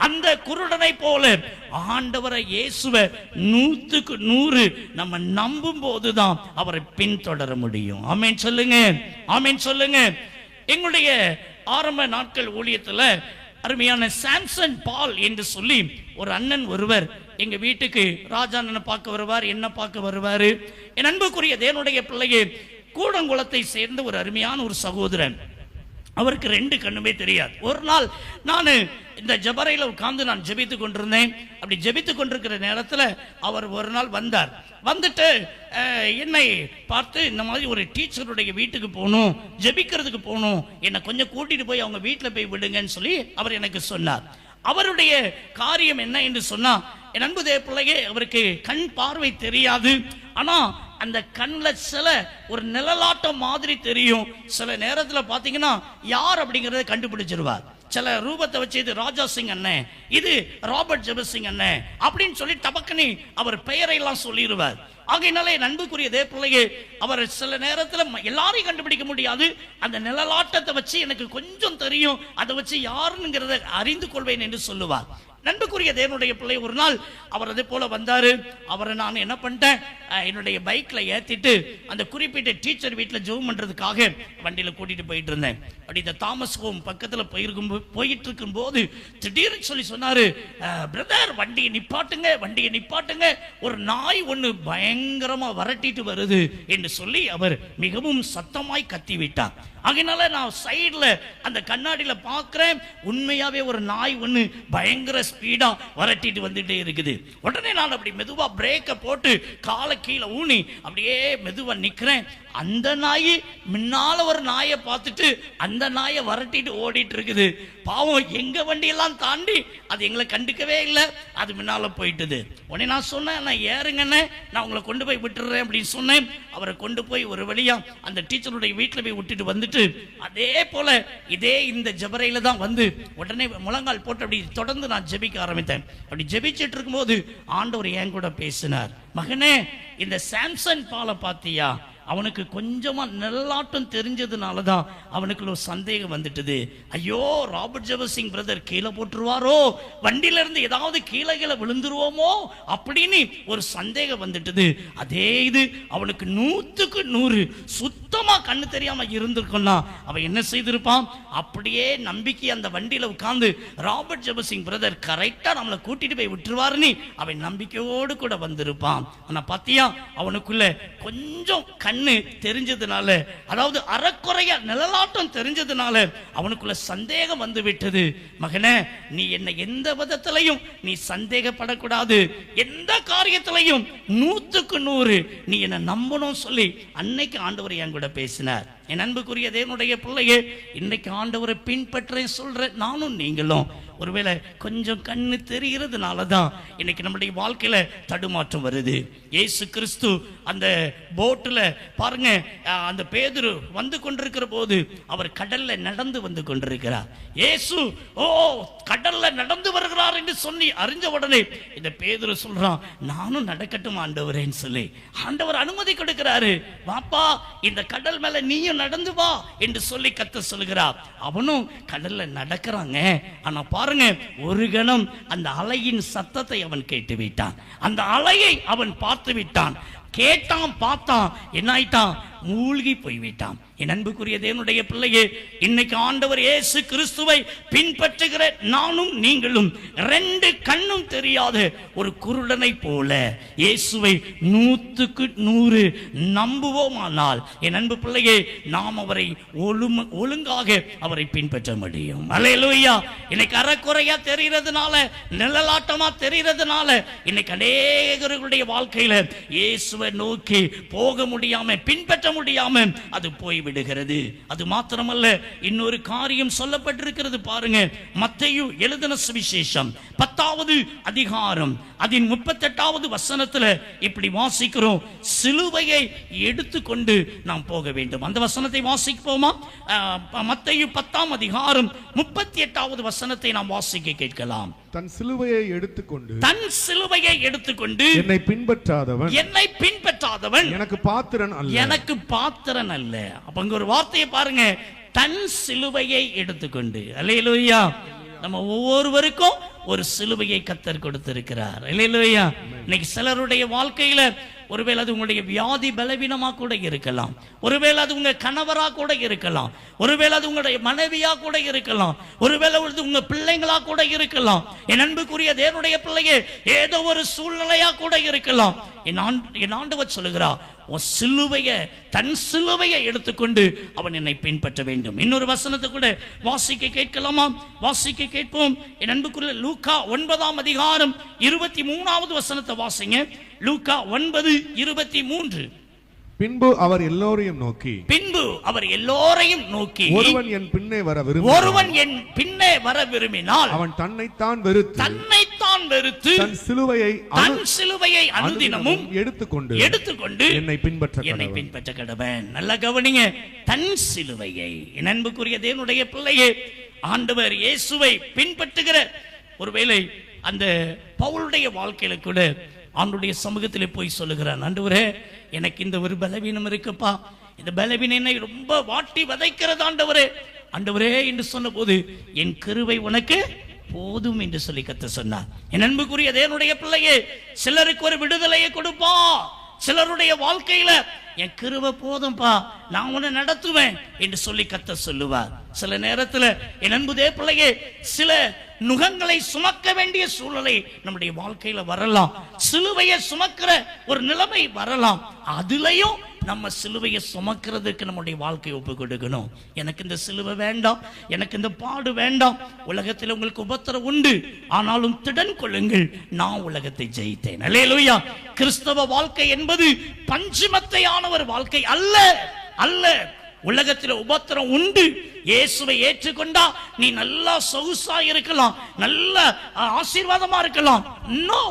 S3: அந்த குருடனை போல ஆண்டவரை இயேசுவை 100க்கு 100 நம்ம நம்பும் போதுதான் அவரை பின்தொடர முடியும். ஆமென் சொல்லுங்க, ஆமென் சொல்லுங்க. எங்களுடைய ஆரம்ப நாட்கள் ஊழியத்துல அருமையான சாம்சன் பால் என்று சொல்லி ஒரு அண்ணன் ஒருவர் எங்க வீட்டுக்கு ராஜா அண்ணனை பார்க்க வருவார், என்ன பார்க்க வருவாரு. என் அன்புக்குரிய தேவனுடைய பிள்ளையே, கூடங்குளத்தை சேர்ந்த ஒரு அருமையான ஒரு சகோதரன். அவருக்கு 2 கண்ணுமே தெரியாது. ஒரு நாள் நான் இந்த ஜபரையில உட்கார்ந்து நான் ஜெபித்துக் கொண்டிருந்தேன். அப்படி ஜெபித்துக் கொண்டிருக்கிற நேரத்தில் அவர் ஒரு நாள் வந்தார். வந்துட்டு என்னை பார்த்து, இந்த மாதிரி ஒரு டீச்சருடைய வீட்டுக்கு போகணும், ஜெபிக்கிறதுக்கு போகணும், என்னை கொஞ்சம் கூட்டிட்டு போய் அவங்க வீட்டில் போய் விடுங்கன்னு சொல்லி அவர் எனக்கு சொன்னார். அவருடைய காரியம் என்ன என்று சொன்னா, என் அன்பு தேவ பிள்ளையே, அவருக்கு கண் பார்வை தெரியாது. ஆனா அந்த கண்ணில் சில ஒரு நிழலாட்டம் மாதிரி தெரியும். சில நேரத்தில் பார்த்தீங்கன்னா யார் அப்படிங்கிறத கண்டுபிடிச்சிருவார். சில ரூபத்தை வச்சு இது ராஜா சிங் அண்ணன், இது ராபர்ட் ஜெபசிங் அண்ணன் அப்படின்னு சொல்லி டபக்குனி அவர் பெயரை எல்லாம் சொல்லிடுவார். ஆகையினாலே அன்புக்குரிய தேவ பிள்ளையே, அவர் சில நேரத்தில் எல்லாரையும் கண்டுபிடிக்க முடியாது. அந்த நிழலாட்டத்தை வச்சு எனக்கு கொஞ்சம் தெரியும், அதை வச்சு யாருங்கிறத அறிந்து கொள்வேன் என்று சொல்லுவார். நண்புக்குரிய தேவனுடைய பிள்ளை, ஒரு நாள் அவர் அதே போல வந்தாரு. அவரை நான் என்ன பண்ணிட்டேன், என்னுடைய பைக்ல ஏத்திட்டு அந்த குறிப்பிட்ட டீச்சர் வீட்டில் ஜெபம் பண்றதுக்காக வண்டியில கூட்டிட்டு போயிட்டு இருந்தேன். அப்படி இந்த தாமஸ் ஹோம் பக்கத்துல போயிட்டு இருக்கும் போது திடீர்னு சொன்னாரு, பிரதர் வண்டியை நிப்பாட்டுங்க, ஒரு நாய் ஒண்ணு பயங்கரமா வரட்டிட்டு வருது என்று சொல்லி அவர் மிகவும் சத்தமாய் கத்தி விட்டார். அதனால நான் சைடுல அந்த கண்ணாடியில பார்க்கிறேன், உண்மையாவே ஒரு நாய் ஒண்ணு பயங்கர ஸ்பீடா வரட்டிட்டு வந்துட்டே இருக்குது. உடனே நான் அப்படி மெதுவா பிரேக்க போட்டு காலை கீழே ஊனி அப்படியே மெதுவா நிக்கிறேன். அந்த நாய் முன்னால ஒரு நாயை பார்த்துட்டு அந்த நாயை வரட்டிட்டு ஓடிட்டு இருக்குது. பாவம், எங்க வண்டியெல்லாம் தாண்டி அது எங்களை கண்டுக்கவே இல்லை, அது முன்னால போயிட்டுது. உடனே நான் சொன்னேன், நான் ஏறுங்கண்ணே, நான் உங்களை கொண்டு போய் விட்டுறேன் அப்படின்னு சொன்னேன். அவரை கொண்டு போய் ஒரு வழியா அந்த டீச்சருடைய வீட்டில் போய் விட்டுட்டு வந்துட்டு அதே போல இதே இந்த ஜபரையில தான் வந்து உடனே முழங்கால் போட்டு அப்படி தொடர்ந்து நான் ஜெபிக்க ஆரம்பித்தேன். அப்படி ஜெபிச்சுட்டு இருக்கும்போது ஆண்டவர் என் கூட பேசினார், மகனே இந்த சாம்சன் பாலை பாத்தியா, அவனுக்கு கொஞ்சமா நல்லாட்டம் தெரிஞ்சதுனாலதான் அவனுக்கு ஒரு சந்தேகம் வந்துட்டது. ஐயோ, ராபர்ட் ஜெபசிங் பிரதர் கீழே போட்டுருவாரோ, வண்டியில இருந்து ஏதாவது கீழே விழுந்துருவோமோ அப்படின்னு ஒரு சந்தேகம் வந்துட்டது. அதே இது அவனுக்கு 100க்கு 100 சுத்தமா கண்ணு தெரியாம இருந்திருக்கும்னா அவன் என்ன செய்திருப்பான், அப்படியே நம்பிக்கை அந்த வண்டியில உட்கார்ந்து ராபர்ட் ஜெபசிங் பிரதர் கரெக்டா நம்மளை கூட்டிட்டு போய் விட்டுருவாருன்னு அவன் நம்பிக்கையோடு கூட வந்திருப்பான். ஆனா பாத்தியா, அவனுக்குள்ள கொஞ்சம் கண்ணு தெரிஞ்சதுனால, அதாவது அறக்குறையா நிழலாட்டம் தெரிஞ்சதுனால அவனுக்குள்ள சந்தேகம் வந்து விட்டது. மகனே, நீ என்ன எந்த விதத்திலையும் நீ சந்தேகப்படக்கூடாது, எந்த காரியத்திலையும் 100க்கு 100 நீ என்ன நம்பணும் சொல்லி அன்னைக்கு ஆண்டவர் என் கூட பேசினார். என் அன்புக்குரிய தேவனுடைய பிள்ளையே, இன்னைக்கு ஆண்டவரை பின்பற்ற சொல்ற நானும் நீங்களும் ஒருவேளை கொஞ்சம் கண்ணு தெரிகிறதுனால தான் இன்னைக்கு நம்முடைய வாழ்க்கையில தடுமாற்றம் வருது. இயேசு கிறிஸ்து அந்த போட்டுல பாருங்க, அந்த பேதுரு வந்து கொண்டிருக்கிற போது அவர் கடல்ல நடந்து வந்து கொண்டிருக்கிறார். இயேசு கடல்ல நடந்து வருகிறார் என்று சொல்லி அறிஞ்ச உடனே இந்த பேதுரு சொல்றான், நானும் நடக்கட்டும் ஆண்டவரேன்னு சொல்லி ஆண்டவர் அனுமதி கொடுக்கிறாரு. வாப்பா, இந்த கடல் மேல நீயும் நடந்து வா என்று சொல்லி கத்த சொல்லுகிறார். அவனும் கடல்ல நடக்கிறாங்க. ஆனா பாருங்க, ஒரு கணம் அந்த அலையின் சத்தத்தை அவன் கேட்டு விட்டான், அந்த அலையை அவன் பார்த்து விட்டான், கேட்டான், பார்த்தான், என்ன ஆயிட்டான், மூழ்கி போய்விட்டான். என் அன்புக்குரிய தேவனுடைய பிள்ளையே, இன்னைக்கு ஆண்டவர் இயேசு கிறிஸ்துவை பின்பற்றுகிற நானும் நீங்களும் 2 கண்ணும் தெரியாத ஒரு குருடனை போல இயேசுவை 100க்கு 100 நம்புவோமானால் என் அன்பு பிள்ளையே, நாம் அவரை ஒழுங்காக அவரை பின்பற்ற முடியும். அல்லேலூயா. இன்னைக்கு அறக்குறையா தெரிகிறதுனால, நிழலாட்டமா தெரிகிறதுனால இன்னைக்கு அநேகர்களுடைய வாழ்க்கையில இயேசுவை நோக்கி போக முடியாம, பின்பற்ற முடியாம அது போய்விடுகிறது. அது மாத்திரமல்ல, இன்னொரு காரியம் சொல்லப்பட்டிருக்கிறது பாருங்க. மத்தேயு எழுதின சுவிசேஷம் 10வது அதிகாரம் அதன் 38வது வசனத்துல இப்படி வாசிக்கிறோம், சிலுவையை எடுத்துக்கொண்டு நாம் போக வேண்டும். அந்த வசனத்தை வாசிப்போமா? மத்தேயு 10ஆம் அதிகாரம் 38வது வசனத்தை நாம் வாசிக்க கேட்கலாம்.
S4: தன் சிலுவையை எடுத்துக்கொண்டு என்னை பின்பற்றாதவன் எனக்கு பாத்திரன் அல்ல. அப்ப அங்க ஒரு வார்த்தையை பாருங்க, தன் சிலுவையை எடுத்துக்கொண்டு. அல்லேலூயா. நம்ம ஒவ்வொருவருக்கும் ஒரு சிலுவையை கர்த்தர் கொடுத்திருக்கிறார். அல்லேலூயா. இன்னைக்கு சிலருடைய வாழ்க்கையில ஒருவேளை அது உங்களுடைய வியாதி பலவீனமா கூட இருக்கலாம், ஒருவேளை அது உங்க கணவரா கூட இருக்கலாம், ஒருவேளை அது உங்களுடைய மனைவியா கூட இருக்கலாம், ஒருவேளை உங்க பிள்ளைங்களா கூட இருக்கலாம். என் அன்புக்குரிய தேவனுடைய பிள்ளையே, ஏதோ ஒரு சூழ்நிலையா கூட இருக்கலாம். என் ஆண்டவர் சொல்லுகிறார், தன் சிலுவையை எடுத்துக்கொண்டு அவன் என்னை பின்பற்ற வேண்டும். இன்னொரு வசனத்தை கூட வாசிக்க கேட்கலாமா? வாசிக்க கேட்போம். என் அன்புக்குரிய லூக்கா 9ஆம் அதிகாரம் 23வது வசனத்தை வாசிங்க. லூக்கா 9:23. பின்பு அவர் எல்லோரையும் நோக்கி ஒருவன் என் பின்னே வர விரும்பினால் அவன் தன்னைத்தான் வெறுத்து தன் சிலுவையை அனுதினமும் எடுத்துக்கொண்டு என்னை பின்பற்ற கடவன். நல்ல கவனிங்க, தன் சிலுவையை. என் அன்புக்குரிய தேவனுடைய பிள்ளையே, ஆண்டவர் இயேசுவை பின்பற்றுகிற ஒருவேளை அந்த பவுலுடைய வாழ்க்கையில கூட ஆண்டவருடைய சமூகத்திலே போய் சொல்லுகிறான், ஆண்டவரே, எனக்கு இந்த ஒரு பலவீனம் இருக்குப்பா, இந்த பலவீனம் என்னை ரொம்ப வாட்டி வதைக்கிறது ஆண்டவரே என்று சொன்ன போது, என் கிருபை உனக்கு
S3: போதும் என்று சொல்லி கர்த்தர் சொன்னார். என் அன்புக்குரிய தேவனுடைய பிள்ளையே, சிலருக்கு ஒரு விடுதலையை கொடுப்பா, சிலருடைய வாழ்க்கையில என் கிருபை போதும்பா, நான் உன்னை நடத்துவேன் என்று சொல்லி கர்த்தர் சொல்லுவார். சில நேரத்தில் என் அன்பு தேவ பிள்ளையே, சில நுகங்களை சுமக்க வேண்டிய சூழ்நிலை நம்முடைய வாழ்க்கையில வரலாம், சிலுவையை சுமக்கிற ஒரு நிலைமை வரலாம். அதுலயும் நம்ம சிலுவையை சுமக்கிறதுக்கு நம்முடைய வாழ்க்கையை ஒப்பு கொடுக்கணும். எனக்கு இந்த சிலுவை வேண்டாம், எனக்கு இந்த பாடு வேண்டாம், உலகத்தில் உங்களுக்கு உபத்திரம் உண்டு, ஆனாலும் திடன் கொள்ளுங்கள், நான் உலகத்தை ஜெயித்தேன். அல்லேலூயா. கிறிஸ்தவ வாழ்க்கை என்பது பஞ்சுமத்தையான ஒரு வாழ்க்கை அல்ல அல்ல. உலகத்தில் உபத்திரம் உண்டு. இயேசுவை ஏற்றுக்கொண்டா நீ நல்லா சொகுசா இருக்கலாம், நல்ல ஆசீர்வாதமா இருக்கலாம். நோ,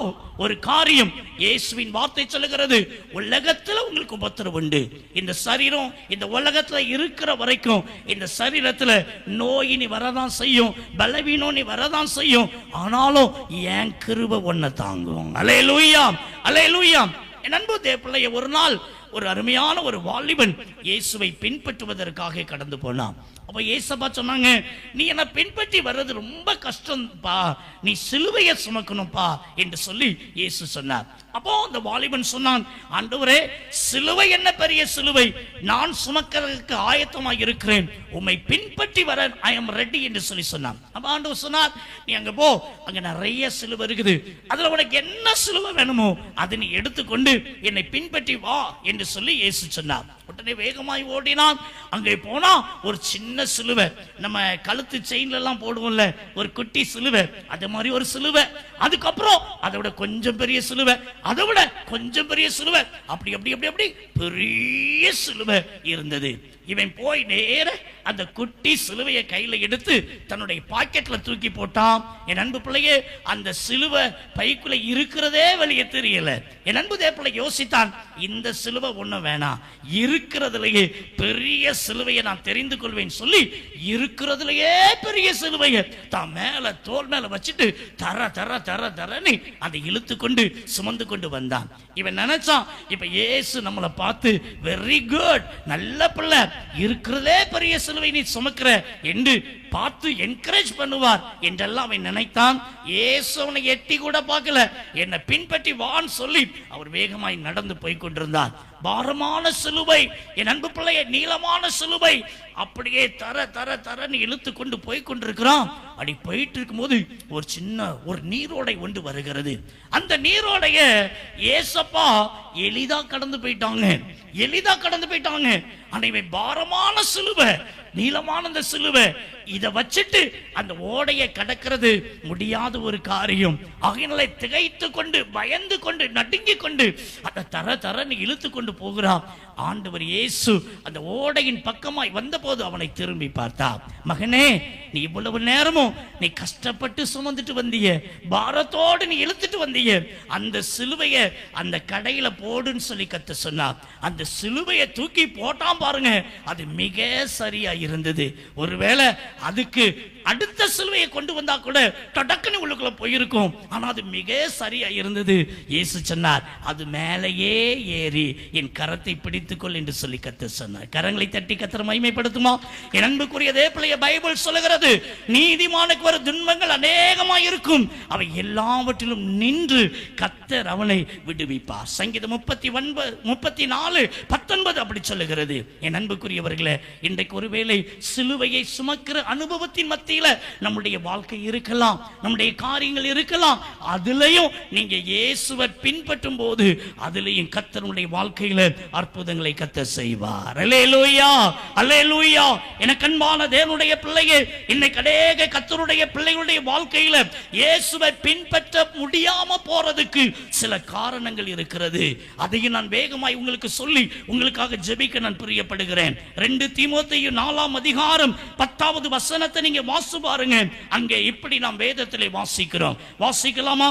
S3: ஒரு காரியம் இயேசுவின் வார்த்தை சொல்லுகிறது, உலகத்துல உங்களுக்கு உபத்திரம் உண்டு. இந்த சரீரம் இந்த உலகத்துல இருக்கிற வரைக்கும் இந்த சரீரத்துல நோய் நீ வரதான் செய்யும், பலவீனம் நீ வரதான் செய்யும், ஆனாலும் என் கிருபை ஒன்ன தாங்கும். அல்லேலூயா, அல்லேலூயா. என் அன்பு தேவ பிள்ளையே, ஒரு நாள் ஒரு அருமையான ஒரு வாலிபன் இயேசுவை பின்பற்றுவதற்காக கடந்து போனான். அப்ப இயேசப்பா சொன்னாங்க, நீ என்ன பின்பற்றி வர்றது ரொம்ப கஷ்டம்பா, நீ சிலுவையை சுமக்கணும்பா என்று சொல்லி இயேசு சொன்னார். அப்போ அந்த வாலிபன் சொன்னான், ஆண்டவரே, சிலுவை என்ன பெரிய சிலுவை, நான் சுமக்கிறதுக்கு ஆயத்தமாக இருக்கிறேன், உம்மை பின்பற்றி வர ஐ எம் ரெடி என்று சொல்லி சொன்னான். அப்ப ஆண்டவர் சொன்னார், நீ அங்க போ, அங்க நிறைய சிலுவை இருக்குது, அதுல உனக்கு என்ன சிலுவை வேணுமோ அதை நீ எடுத்துக்கொண்டு என்னை பின்பற்றி வா என்று சொல்லி இயேசு சொன்னார். உடனே வேகமாய் ஓடினான். அங்கே போனா ஒரு சின்ன சிலுவை, நம்ம கழுத்து செயின்ல எல்லாம் போடுவோம்ல ஒரு குட்டி சிலுவை, அது மாதிரி ஒரு சிலுவை, அதுக்கப்புறம் அதை விட கொஞ்சம் பெரிய சிலுவை, அதை விட கொஞ்சம் பெரிய சிலுவை, அப்படி அப்படி அப்படி அப்படி பெரிய சிலுவை இருந்தது. இவன் போய் நேர அந்த குட்டி சிலுவையை கையில எடுத்து தன்னுடைய பாக்கெட்ல தூக்கி போட்டான். என் அன்பு பிள்ளையே, அந்த சிலுவை பைக்குள்ள இருக்கிறதே வெளியே தெரியல. என் அன்பு தேவப்பிள்ளை யோசித்தான், இந்த சிலுவை ஒண்ணும் வேணாம், இருக்கிறதுலயே பெரிய சிலுவையை நான் தெரிந்து கொள்வேன் சொல்லி இருக்கிறதுலயே பெரிய சிலுவையை தான் மேல தோல் மேல வச்சுட்டு தர தர தர தரன்னு அதை இழுத்து கொண்டு சுமந்து கொண்டு வந்தான். இவன் நினைச்சான், இப்ப இயேசு நம்மளை பார்த்து வெரி குட், நல்ல பிள்ளை, இருக்கிறதே பெரிய சிலுவை நீ சுமக்கிற என்று பார்த்து என்கரேஜ் பண்ணுவார் என்றெல்லாம் அவன் நினைத்தான். இயேசு அவனை எட்டி கூட பார்க்கல. என்னை பின்பற்றி வான்னு சொல்லி அவர் வேகமாய் நடந்து போய் கொண்டிருந்தார். பாரமான சிலுவை, என் அன்பு பிள்ளைய, நீளமான சிலுவை, அப்படியே தர தர தரன்னு இழுத்து கொண்டு போய் கொண்டிருக்கிறான். அப்படி போயிட்டு இருக்கும்போது ஒரு சின்ன ஒரு நீரோடை ஒன்று வருகிறது. அந்த நீரோடைய ஏசப்பா எளிதா கடந்து போயிட்டாங்க, எளிதா கடந்து போயிட்டாங்க. அன்னை பாரமான சிலுவை, நீளமான அந்த சிலுவை, இதை வச்சுட்டு அந்த ஓடையை கடக்கிறது முடியாத ஒரு காரியம். ஆகையினாலே திகைத்து கொண்டு பயந்து கொண்டு நடுங்கிக் கொண்டு அந்த தர தரன்னு இழுத்து கொண்டு போகிறான். ஆண்டவர் இயேசு அந்த ஓடையின் பக்கமாய் வந்தபோது அவனை திரும்பி பார்த்தார். மகனே, நீ இவ்வளவு நேரமும் நீ கஷ்டப்பட்டு சுமந்துட்டு வந்திய, பாரத்தோடு நீ இழுத்துட்டு வந்திய, அந்த சிலுவையை அந்த கடையில போடுன்னு சொல்லி கர்த்தர் சொன்னார். அந்த சிலுவையை தூக்கி போட்டான் பாருங்க, அது மிக சரியா இருந்தது. ஒருவேளை அதுக்கு அடுத்த சிலுவையை கொண்டு வந்தா கூட டடக்குன்னு உள்ளுக்குள்ள போயிருக்கும், ஆனா அது மிக சரியா இருந்தது. இயேசு சொன்னார், அது மேலேயே ஏறி என் கரத்தை பிடித்துக்கொள் என்று சொல்லி கர்த்தர் சொன்னார். கரங்களை தட்டி கர்த்தரை மகிமைப்படுத்துமா? என் அன்புக்குரிய தேவப்பிள்ளையே, பைபிள் சொல்லுகிறது, நீதிமானுக்கு வரும் துன்பங்கள் அநேகமாய் இருக்கும், அவை எல்லாவற்றிலும் நின்று கர்த்தர் அவனை விடுவிப்பார். சங்கீதம் 34:19 அப்படி சொல்லுகிறது. என் அன்புக்குரியவர்களே, இன்றைக்கு ஒருவேளை சிலுவையை சுமக்கிற அனுபவத்தின் மத்தியில நம்முடைய வாழ்க்கை இருக்கலாம், நம்முடைய காரியங்கள் இருக்கலாம். அதுலயும் நீங்க இயேசுவை பின்பற்றும் போது அதுலயும் கர்த்தருடைய வாழ்க்கையில அற்புதங்களை கர்த்தர் செய்வார். அல்லேலூயா, அல்லேலூயா. எனக்கு அன்பான தேவனுடைய பிள்ளையே, இன்னைக்கு அநேக கர்த்தருடைய பிள்ளைகளுடைய வாழ்க்கையில இயேசுவை பின்பற்ற முடியாம போறதுக்கு சில காரணங்கள் இருக்கிறது. அதையும் நான் வேகமாய் உங்களுக்கு சொல்லி உங்களுக்காக ஜெபிக்க நான் பிரியப்படுகிறேன். 2 தீமோத்தேயு 4:10 நீங்க வாசி பாருங்க. அங்கே இப்படி நாம் வேதத்திலே வாசிக்கிறோம். வாசிக்கலாமா?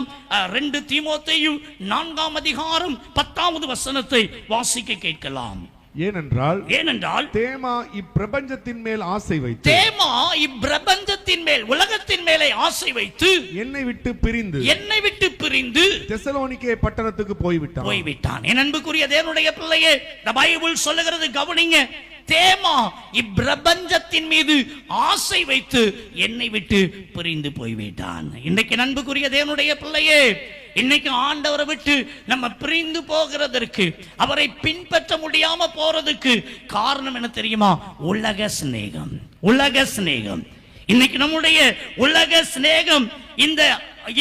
S3: 2 தீமோத்தேயு 4:10 வாசிக்க கேட்கலாம்.
S4: ஏனென்றால் தேமா இப்பிரபஞ்சத்தின் மேல் ஆசை வைத்து,
S3: தேமா இப்பிரபஞ்சத்தின் மேல், உலகத்தின் மேலே ஆசை வைத்து
S4: என்னை விட்டு பிரிந்து தெசலோனிக்கே பட்டணத்துக்கு போய்விட்டான்.
S3: என் அன்புக்குரிய தேவனுடைய பிள்ளையே, இந்த பைபிள் சொல்லுகிறது, கவனிங்க. தேமா இப்பிரபஞ்சத்தின் மீது ஆசை வைத்து என்னை விட்டு பிரிந்து போய்விட்டான். இன்றைக்கு அன்புக்குரிய தேவனுடைய பிள்ளையே, இன்னைக்கு ஆண்டவரை விட்டு நம்ம பிரிந்து போகிறதற்கு, அவரை பின்பற்ற முடியாம போறதுக்கு காரணம் என்ன தெரியுமா? உலக சிநேகம். உலக சிநேகம். இன்னைக்கு நம்முடைய உலக சிநேகம்,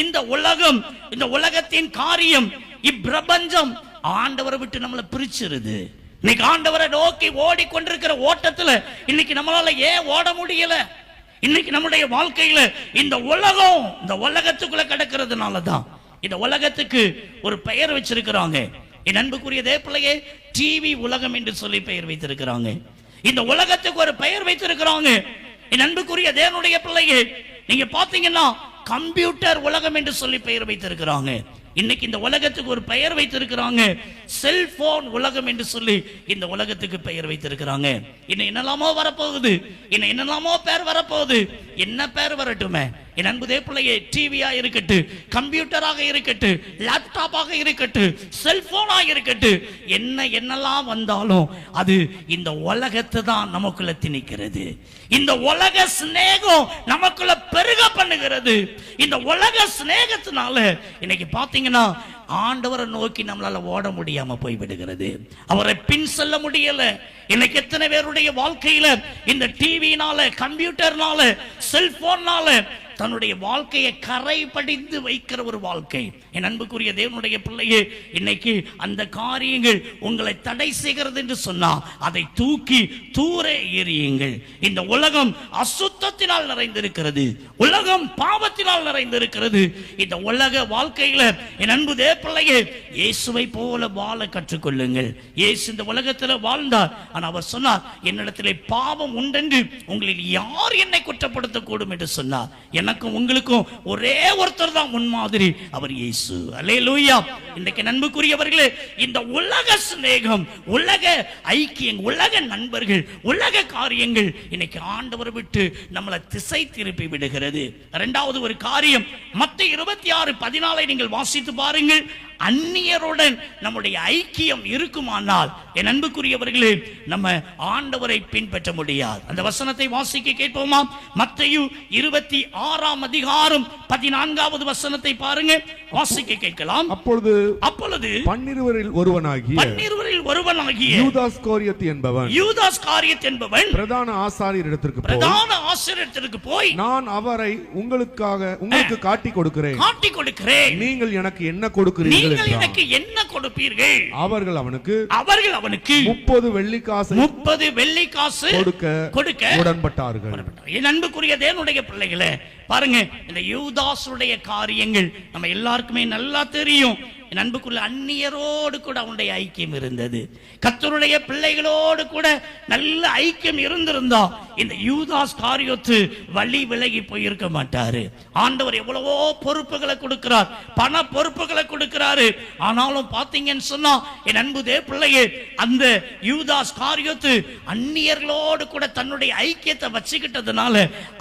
S3: இந்த உலகம், இந்த உலகத்தின் காரியம், இப்பிரபஞ்சம் ஆண்டவரை விட்டு நம்மளை பிரிச்சிருது. இன்னைக்கு ஆண்டவரை நோக்கி ஓடிக்கொண்டிருக்கிற ஓட்டத்துல இன்னைக்கு நம்மளால ஏன் ஓட முடியல? இன்னைக்கு நம்முடைய வாழ்க்கையில இந்த உலகம், இந்த உலகத்துக்குள்ள கிடக்கிறதுனாலதான். இந்த உலகத்துக்கு ஒரு பெயர் வச்சிருக்கிறாங்க. என் அன்புக்குரிய தேவப்பிள்ளையே, டிவி உலகம் என்று சொல்லி பெயர் வைத்திருக்கிறாங்க. இந்த உலகத்துக்கு ஒரு பெயர் வைத்திருக்கிறாங்க. என் அன்புக்குரிய தேவனுடைய பிள்ளையே, நீங்க பாத்தீங்கன்னா கம்ப்யூட்டர் உலகம் என்று சொல்லி பெயர் வைத்திருக்கிறாங்க. இன்னைக்கு இந்த உலகத்துக்கு ஒரு பெயர் வைத்திருக்கிறாங்க, செல்போன் உலகம் என்று சொல்லி இந்த உலகத்துக்கு பெயர் வைத்திருக்கிறாங்க. இன்னும் என்னெல்லாமோ வரப்போகுது, இன்னும் என்னெல்லாமோ பேர் வரப்போகுது. என்ன பேர் வரட்டுமே என் அன்பு தேவப்பிள்ளையே, டிவியா இருக்கட்டு, கம்ப்யூட்டராக இருக்கட்டு, லேப்டாப்பாக இருக்கட்டு, செல்போனா இருக்கட்டு, என்னெல்லாம் வந்தாலும் அது இந்த உலகத்தை தான் நமக்குள்ள திணிக்கிறது. இந்த உலக சிநேகம் நமக்குள்ள பெருக பண்ணுகிறது. இந்த உலக சிநேகத்தினால இன்னைக்கு பாத்தீங்கன்னா ஆண்டவரை நோக்கி நம்மளால ஓட முடியாம போய்விடுகிறது. அவரை பின் செல்ல முடியல. இன்னைக்கு எத்தனை பேருடைய வாழ்க்கையில இந்த டிவினால, கம்ப்யூட்டர்னால, செல்போன்னால தன்னுடைய வாழ்க்கையை கரை படிந்து வைக்கிற ஒரு வாழ்க்கை. என் அன்புக்குரிய தேவனுடைய பிள்ளையே, இன்னைக்கு அந்த காரியங்கள் உங்களை தடை செய்கிறது என்று சொன்னா அதை தூக்கி தூர எறியுங்கள். இந்த உலகம் அசுத்தத்தினால் நிறைந்திருக்கிறது. உலகம் பாவத்தினால் நிறைந்திருக்கிறது. இந்த உலக வாழ்க்கையில என் அன்பு தேவப்பிள்ளையே, இயேசுவை போல வாழ கற்றுக்கொள்ளுங்கள். இயேசு இந்த உலகத்தில் வாழ்ந்தார். ஆனா அவர் சொன்னார், என்னிடத்திலே பாவம் உண்டென்று உங்களில் யார் என்னை குற்றப்படுத்தக்கூடும் என்று சொன்னார். எனக்கும் உங்களுக்கும் ஒரே ஒருத்தர் தான் முன்மாதிரி, அவர் இயேசு. அல்லேலூயா. இன்றைக்கு அன்புக்குரியவர்களே, இந்த உலக சிநேகம், உலக ஐக்கியம், உலக நண்பர்கள், உலக காரியங்கள் இன்னைக்கு ஆண்டவரை விட்டு நம்மளை திசை திருப்பி விடுகிறது. இரண்டாவது ஒரு காரியம், மத்தேயு 26:14 நீங்கள் வாசித்து பாருங்கள். அந்நியருடன் நம்முடைய ஐக்கியம் இருக்குமானால் என் அன்புக்குரியவர்களே, நம்ம ஆண்டவரை பின்பற்ற முடியாது. அந்த வசனத்தை வாசிக்க கேட்போமா? மத்தேயு 26:14 வசனத்தை பாருங்க, வாசிக்க கேட்கலாம்.
S4: அப்பொழுது
S3: 12
S4: ஒருவனாகிய யூதாஸ் காரியத் என்பவன் பிரதான ஆசாரியரிடத்திற்கு போய், நான் அவரை உங்களுக்கு காட்டி கொடுக்கிறேன், நீங்கள் எனக்கு என்ன கொடுக்கிறீர்கள்?
S3: எனக்கு என்ன கொடுப்பீர்கள்?
S4: அவர்கள் அவனுக்கு
S3: 30 வெள்ளிக்காசு கொடுக்க
S4: உடன்பட்டார்கள்.
S3: என் அன்புக்குரிய தேவனுடைய பிள்ளைகளே, பாருங்க, இந்த யூதாசுடைய காரியங்கள் நம்ம எல்லாருக்குமே நல்லா தெரியும். என் அன்புக்குள்ள அந்நியரோடு கூட அவனுடைய ஐக்கியம் இருந்தது. கர்த்தருடைய பிள்ளைகளோடு கூட நல்ல ஐக்கியம் இருந்திருந்தா இந்த யூதாஸ் காரியத்து வழி விலகி போயிருக்க மாட்டாரு. ஆண்டவர் எவ்வளவோ பொறுப்புகளை கொடுக்கிறார், பண பொறுப்புகளை கொடுக்கிறாரு. ஆனாலும் பாத்தீங்கன்னு சொன்னா என் அன்பு தேவ பிள்ளையே, அந்த யூதாஸ் காரியத்து அந்நியர்களோடு கூட தன்னுடைய ஐக்கியத்தை வச்சுக்கிட்டதுனால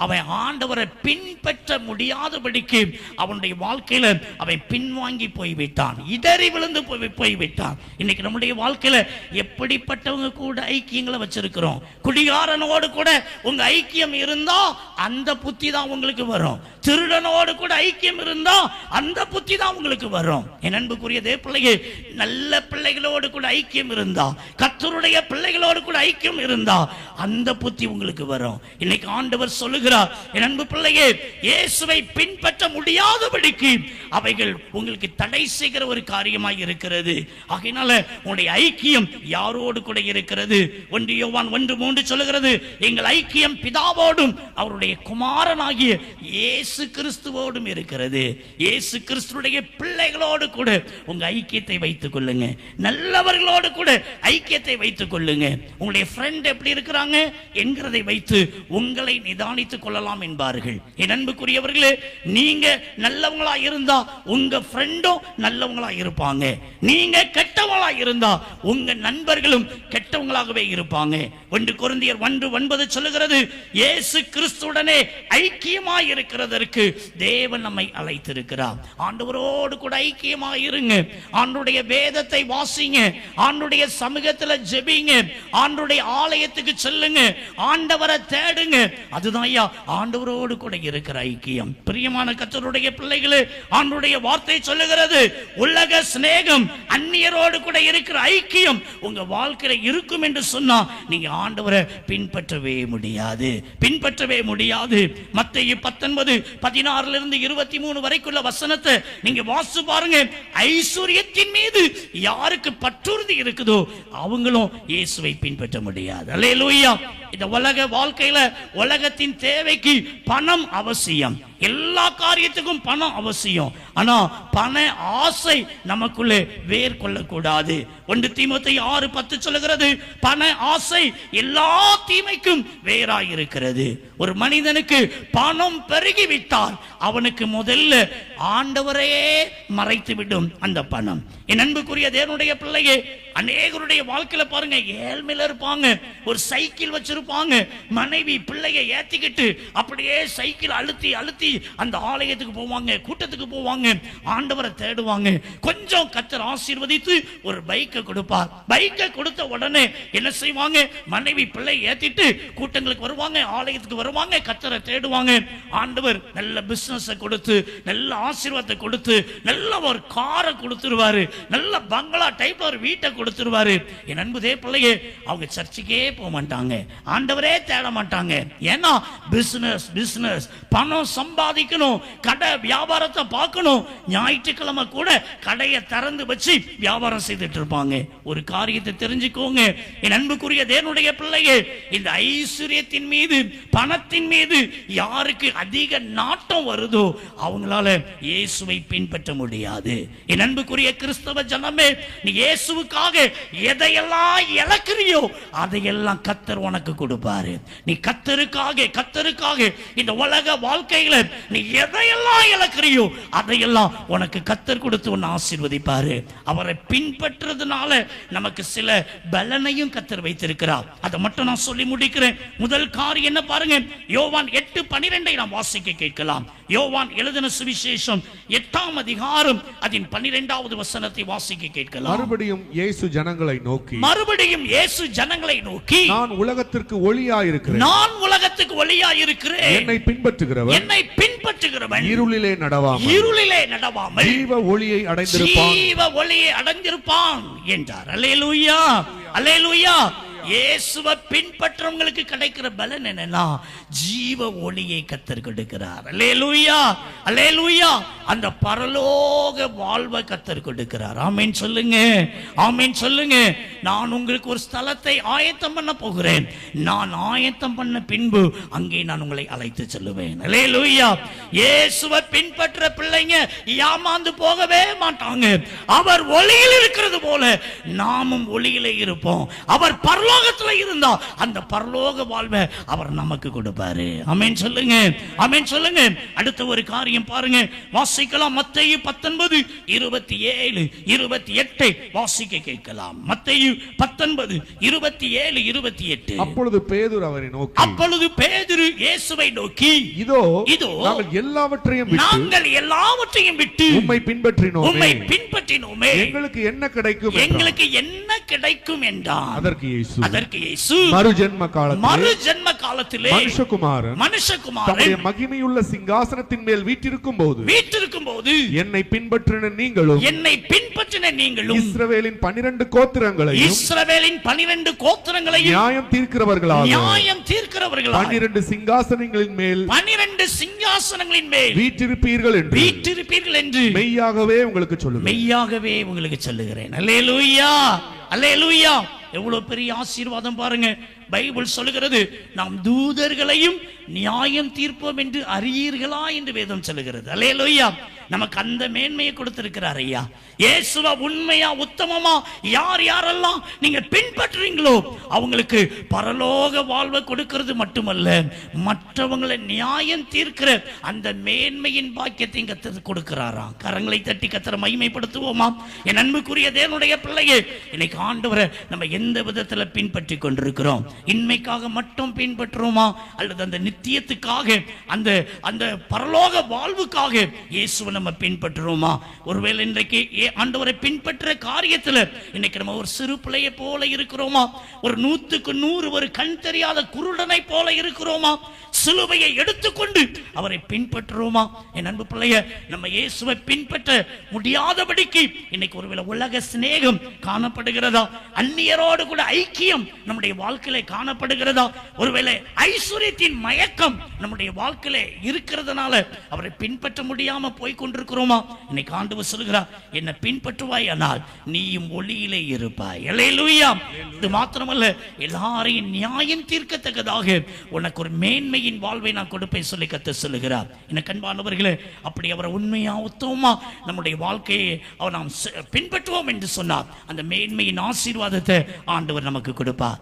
S3: அவன் ஆண்டவரை பின்பற்ற முடியாதபடிக்கு அவனுடைய வாழ்க்கையில அவன் பின்வாங்கி போய்விட்டான், இடறி விழுந்து போய்விட்டான். இன்னைக்கு நம்முடைய வாழ்க்கையில எப்படிப்பட்டவங்க கூட ஐக்கியங்களை வச்சிருக்கிறோம். குடிகாரனோடு கூட உங்க ஐக்கியம் இருந்தா அந்த புத்தி தான் உங்களுக்கு வரும். திருடனோடு கூட ஐக்கியம் இருந்தா அந்த புத்தி தான் உங்களுக்கு வரும். என் அன்புக்குரிய தேவ பிள்ளையே, நல்ல பிள்ளைகளோடு கூட ஐக்கியம் இருந்தா, கர்த்தருடைய பிள்ளைகளோடு கூட ஐக்கியம் இருந்தா அந்த புத்தி உங்களுக்கு வரும். இன்னைக்கு ஆண்டவர் சொல்லுகிறார், என் அன்பு பிள்ளையே, இயேசுவை பின்பற்ற முடியாதபடிக்கு அவைகள் உங்களுக்கு தடை செய்கிற ஒரு காரியமாய் இருக்கிறது. ஆகையினால உங்களுடைய ஐக்கியம் யாரோடு கூட இருக்கிறது? 1 யோவான் 1:3 சொல்லுகிறது, எங்கள் ஐக்கியம் பிதாவோடும் அவருடைய குமாரனாகிய இயேசு கிறிஸ்துவோடும் இருக்கிறது. இயேசு கிறிஸ்துடைய பிள்ளைகளோடு கூட உங்க ஐக்கியத்தை வைத்துக் கொள்ளுங்க. நல்லவர்களோடு கூட ஐக்கியத்தை வைத்துக் கொள்ளுங்க. உங்களுடைய ஃப்ரெண்ட் எப்படி இருக்கிறாங்க என்கிறதை வைத்து உங்களை நிதானித்துக் கொள்ளலாம் என்பார்கள். என் அன்புக்குரியவர்களே, நீங்க நல்லவங்களா இருந்தா உங்க ஃப்ரெண்டும் நல்லவங்க கெட்டவங்களா இருப்பாங்க. நீங்க கெட்டவங்களா இருந்தா உங்க நண்பர்களும் கெட்டவங்களாகவே இருப்பாங்க. 1 கொரிந்தியர் 1:9 சொல்லுகிறது, இயேசு கிறிஸ்துவுடனே ஐக்கியமாய் இருக்கிறதற்கு தேவன் நம்மை அழைத்திருக்கிறார். ஆண்டவரோடு கூட ஐக்கியமாய் இருங்க. ஆண்டவருடைய வேதத்தை வாசிங்க. ஆண்டவருடைய சமூகத்துல ஜெபிங்க. ஆண்டவருடைய ஆலயத்துக்கு செல்லுங்க. ஆண்டவரை தேடுங்க. அதுதான் ஐயா ஆண்டவரோடு கூட இருக்கிற ஐக்கியம். பிரியமான கர்த்தருடைய பிள்ளைகளே, ஆண்டவருடைய வார்த்தை சொல்லுகிறது, உலக சிநேகம், அந்நியரோடு கூட இருக்கிற ஐக்கியம் உங்க வாழ்க்கையில இருக்கும் என்று சொன்னா நீங்க ஆண்டவரை பின்பற்றவே முடியாது. மத்தேயு 19:16 23 வரைக்குள்ள வசனத்தை நீங்க வாசிச்சு பாருங்க. ஐஸ்வரியத்தின் மீது யாருக்கு பற்றுறுதி இருக்குதோ அவங்களும் இயேசுவை பின்பற்ற முடியாது. அல்லேலூயா. இந்த உலக வாழ்க்கையில உலகத்தின் தேவைக்கு பணம் அவசியம். எல்லா காரியத்துக்கும் பணம் அவசியம். ஆனா பண ஆசை நமக்குள்ளே வேர் கொள்ளக்கூடாது. 1 தீமோத்தேயு 6:10 சொல்லுகிறது, பண ஆசை எல்லா தீமைக்கும் வேறாயிருக்கிறது. ஒரு மனிதனுக்கு பணம் பெருகிவிட்டால் அவனுக்கு முதல்ல ஆண்டவரே மறைத்து விடும் அந்த பணம். என் அன்புக்குரிய தேவனுடைய பிள்ளையே, அநேகருடைய வாழ்க்கையில பாருங்க, ஏழ்மையில இருப்பாங்க. ஒரு சைக்கிள் வச்சிருப்பாங்க. மனைவி பிள்ளையை ஏத்திக்கிட்டு அப்படியே சைக்கிள் அழுத்தி அழுத்தி அந்த ஆலயத்துக்கு போவாங்க, கூட்டத்துக்கு போவாங்க, ஆண்டவரை தேடுவாங்க. கொஞ்சம் கர்த்தர் ஆசீர்வதித்து ஒரு பைக்கை கொடுப்பார். பைக்கை கொடுத்த உடனே என்ன செய்வாங்க? மனைவி பிள்ளை ஏத்திட்டு கூட்டங்களுக்கு வருவாங்க, ஆலயத்துக்கு வருவாங்க, கர்த்தரை தேடுவாங்க. ஆண்டவர் நல்ல பிசினஸ் கொடுத்து, நல்ல ஆசீர்வாதத்தை கொடுத்து, நல்ல ஒரு காரை கொடுத்துருவாரு, நல்ல பங்களா டைப்ல ஒரு வீட்டை கொடுத்துருவாரு. என் அன்பு தேவ பிள்ளையே, அவங்க சர்ச்சுக்கே போக மாட்டாங்க, ஆண்டவரே தேட மாட்டாங்க. ஏன்னா பிசினஸ் பணம் சம்பாதிக்கணும், கடை வியாபாரத்தை பார்க்கணும். ஞாயிற்றுக்கிழமை கூட கடையை திறந்து வச்சு வியாபாரம் செய்துட்டு இருப்பாங்க. ஒரு காரியத்தை தெரிஞ்சுக்கோங்க என் அன்புக்குரிய தேவனுடைய பிள்ளையே, இந்த ஐஸ்வரியத்தின் மீது, பணத்தின் மீது யாருக்கு அதிக நாட்டம் வருதோ அவங்களால இயேசுவை பின்பற்ற முடியாது. என் அன்புக்குரிய கிறிஸ்தவ ஜனமே, நீ இயேசுவுக்காக எதையெல்லாம் இழக்கிறியோ அதையெல்லாம் கர்த்தர் உனக்கு கொடுப்பாரு. நீ கர்த்தருக்காக இந்த உலக வாழ்க்கையில நீ எதையெல்லாம் இழக்கிறியோ அதையெல்லாம் உனக்கு கர்த்தர் கொடுத்து உன்னை ஆசீர்வதிப்பாரு. அவரை பின்பற்றதுனால நமக்கு சில பலனையும் கர்த்தர் வைத்திருக்கிறார். அதை மட்டும் நான் சொல்லி முடிக்கிறேன். முதல் காரியம் என்ன பாருங்க, யோவான் 8:12 நாம் வாசிக்க கேட்கலாம். யோவான் எழுதின சுவிசேஷம் 8ஆம் அதிகாரம் அதன் 12வது வசனத்தை வாசிக்க கேட்கலாம்.
S4: மறுபடியும் இயேசு ஜனங்களை நோக்கி, நான் உலகத்திற்கு ஒளியாயிருக்கிறேன். என்னை பின்பற்றுகிறவன் இருளிலே நடவாமல் ஜீவ ஒளியை அடைந்திருப்பான் என்றார். அல்லேலூயா, அல்லேலூயா. இயேசுவை பின்பற்றவங்களுக்கு கிடைக்கிற பலன் என்னன்னா ஜீவ ஒளியை கர்த்தர் கொடுக்கிறார். அல்லேலூயா, அல்லேலூயா. அந்த பரலோக வாழ்வை கர்த்தர் கொடுக்கிறார். ஆமென் சொல்லுங்க, ஆமென் சொல்லுங்க. நான் உங்களுக்கு ஒரு ஸ்தலத்தை ஆயத்தம் பண்ண போகிறேன். நான் ஆயத்தம் பண்ண பின்பு அங்கே நான் உங்களை அழைத்து செல்லுவேன். அல்லேலூயா. இயேசுவை பின்பற்ற பிள்ளைங்க ஏமாந்து போகவே மாட்டாங்க. அவர் ஒளியில் இருக்கிறது போல நாமும் ஒளியிலே இருப்போம். அவர் பரலோகத்துல இருந்தா அந்த பரலோக வாழ்வை அவர் நமக்கு கொடுப்பாரு. ஆமென் சொல்லுங்க, ஆமென் சொல்லுங்க. அடுத்த ஒரு காரியம் பாருங்க, வாசிக்கலாம். மத்தேயு 19:27-28 வாசிக்க கேட்கலாம். மத்தேயு 19:27-28. அப்பொழுது பேதுரு அவரை நோக்கி,
S3: இயேசுவை நோக்கி, இதோ
S4: நாங்கள் எல்லாவற்றையும் விட்டு உம்மை பின்பற்றினோமே, எங்களுக்கு என்ன கிடைக்கும் என்றான். அதற்கு இயேசு மறுஜென்ம காலத்திலே மனுஷகுமாரன் மகிமையுள்ள சிங்காசனத்தின் மேல் வீற்றிருக்கும் போது என்னை பின்பற்றின நீங்களும் இஸ்ரவேலின் 12 கோத்திரங்களையும் நியாயம் தீர்க்கிறவர்களாக 12 சிங்காசனங்களின் மேல் வீற்றிருப்பீர்கள் என்று மெய்யாகவே உங்களுக்கு சொல்லுகிறேன்.
S3: அல்லேலூயா, அல்லேலூயா. எவ்வளவு பெரிய ஆசீர்வாதம் பாருங்க. பைபிள் சொல்லுகிறது, நாம் தூதர்களையும் நியாயம் தீர்ப்போம் என்று அறியீர்களா என்று வேதம் சொல்லுகிறது. அல்லேலூயா. நமக்கு அந்த மேன்மையை கொடுத்திருக்கிறார் ஐயா. இயேசுவ உண்மையா உத்தமமா யார் யாரெல்லாம் நீங்க பின்பற்றுறீங்களோ அவங்களுக்கு பரலோக வாழ்வை கொடுக்கிறது மட்டுமல்ல, மற்றவங்களை நியாயம் தீர்க்கிற அந்த மேன்மையின் பாக்கியத்தை கர்த்தர் கொடுக்கிறாராம். கரங்களை தட்டி கர்த்தரை மகிமைப்படுத்துவோமா? என் அன்புக்குரிய தேவனுடைய பிள்ளையே, இன்னைக்கு ஆண்டவரை நம்ம எந்த விதத்துல பின்பற்றி கொண்டிருக்கிறோம்? இன்மைக்காக மட்டும் பின்பற்றுவோமா, அல்லது அந்த நித்தியத்துக்காக, அந்த அந்த பரலோக வாழ்வுக்காக இயேசுவை நம்ம பின்பற்றுவோமா? ஒருவேளை இன்றைக்கு ஆண்டவரை பின்பற்ற காரியத்துல இன்னைக்கு நம்ம ஒரு சிறு பிள்ளையை போல இருக்கிறோமா? ஒரு 100க்கு 100 ஒரு கண் தெரியாத குருடனை போல இருக்கிறோமா? சிலுவையை எடுத்துக்கொண்டு அவரை பின்பற்றுவோமா? என் அன்பு பிள்ளைய, நம்ம இயேசுவை பின்பற்ற முடியாதபடிக்கு இன்னைக்கு ஒருவேளை உலக சிநேகம் காணப்படுகிறதா? அந்நியரோடு கூட ஐக்கியம் நம்முடைய வாழ்க்கையில காணப்படுகிறதா? ஒருவேளை ஐஸ்வர்யத்தின் மயக்கம் நம்முடைய வாழ்க்கையில இருக்கிறதுனால அவரை பின்பற்ற முடியாம போய் கொண்டிருக்கிறோமா? இன்னைக்கு ஆண்டவர் சொல்கிறார், என்னை பின்பற்றுவாய் ஆனால் நீயும் ஒளியிலே இருப்பாய். அல்லேலூயா. இது மாத்திரமல்ல, எல்லாரையும் நியாயம் தீர்க்கத்தக்கதாக உனக்கு ஒரு மேன்மையின் வாழ்வை நான் கொடுப்பேன் சொல்லி கர்த்தர் சொல்லுகிறார். எனக்கு அன்பானவர்களே, அப்படி அவரை உண்மையா உத்தமமா நம்முடைய வாழ்க்கையை அவர் நாம் பின்பற்றுவோம் என்று சொன்னார், அந்த மேன்மையின் ஆசீர்வாதத்தை ஆண்டவர் நமக்கு கொடுப்பார்.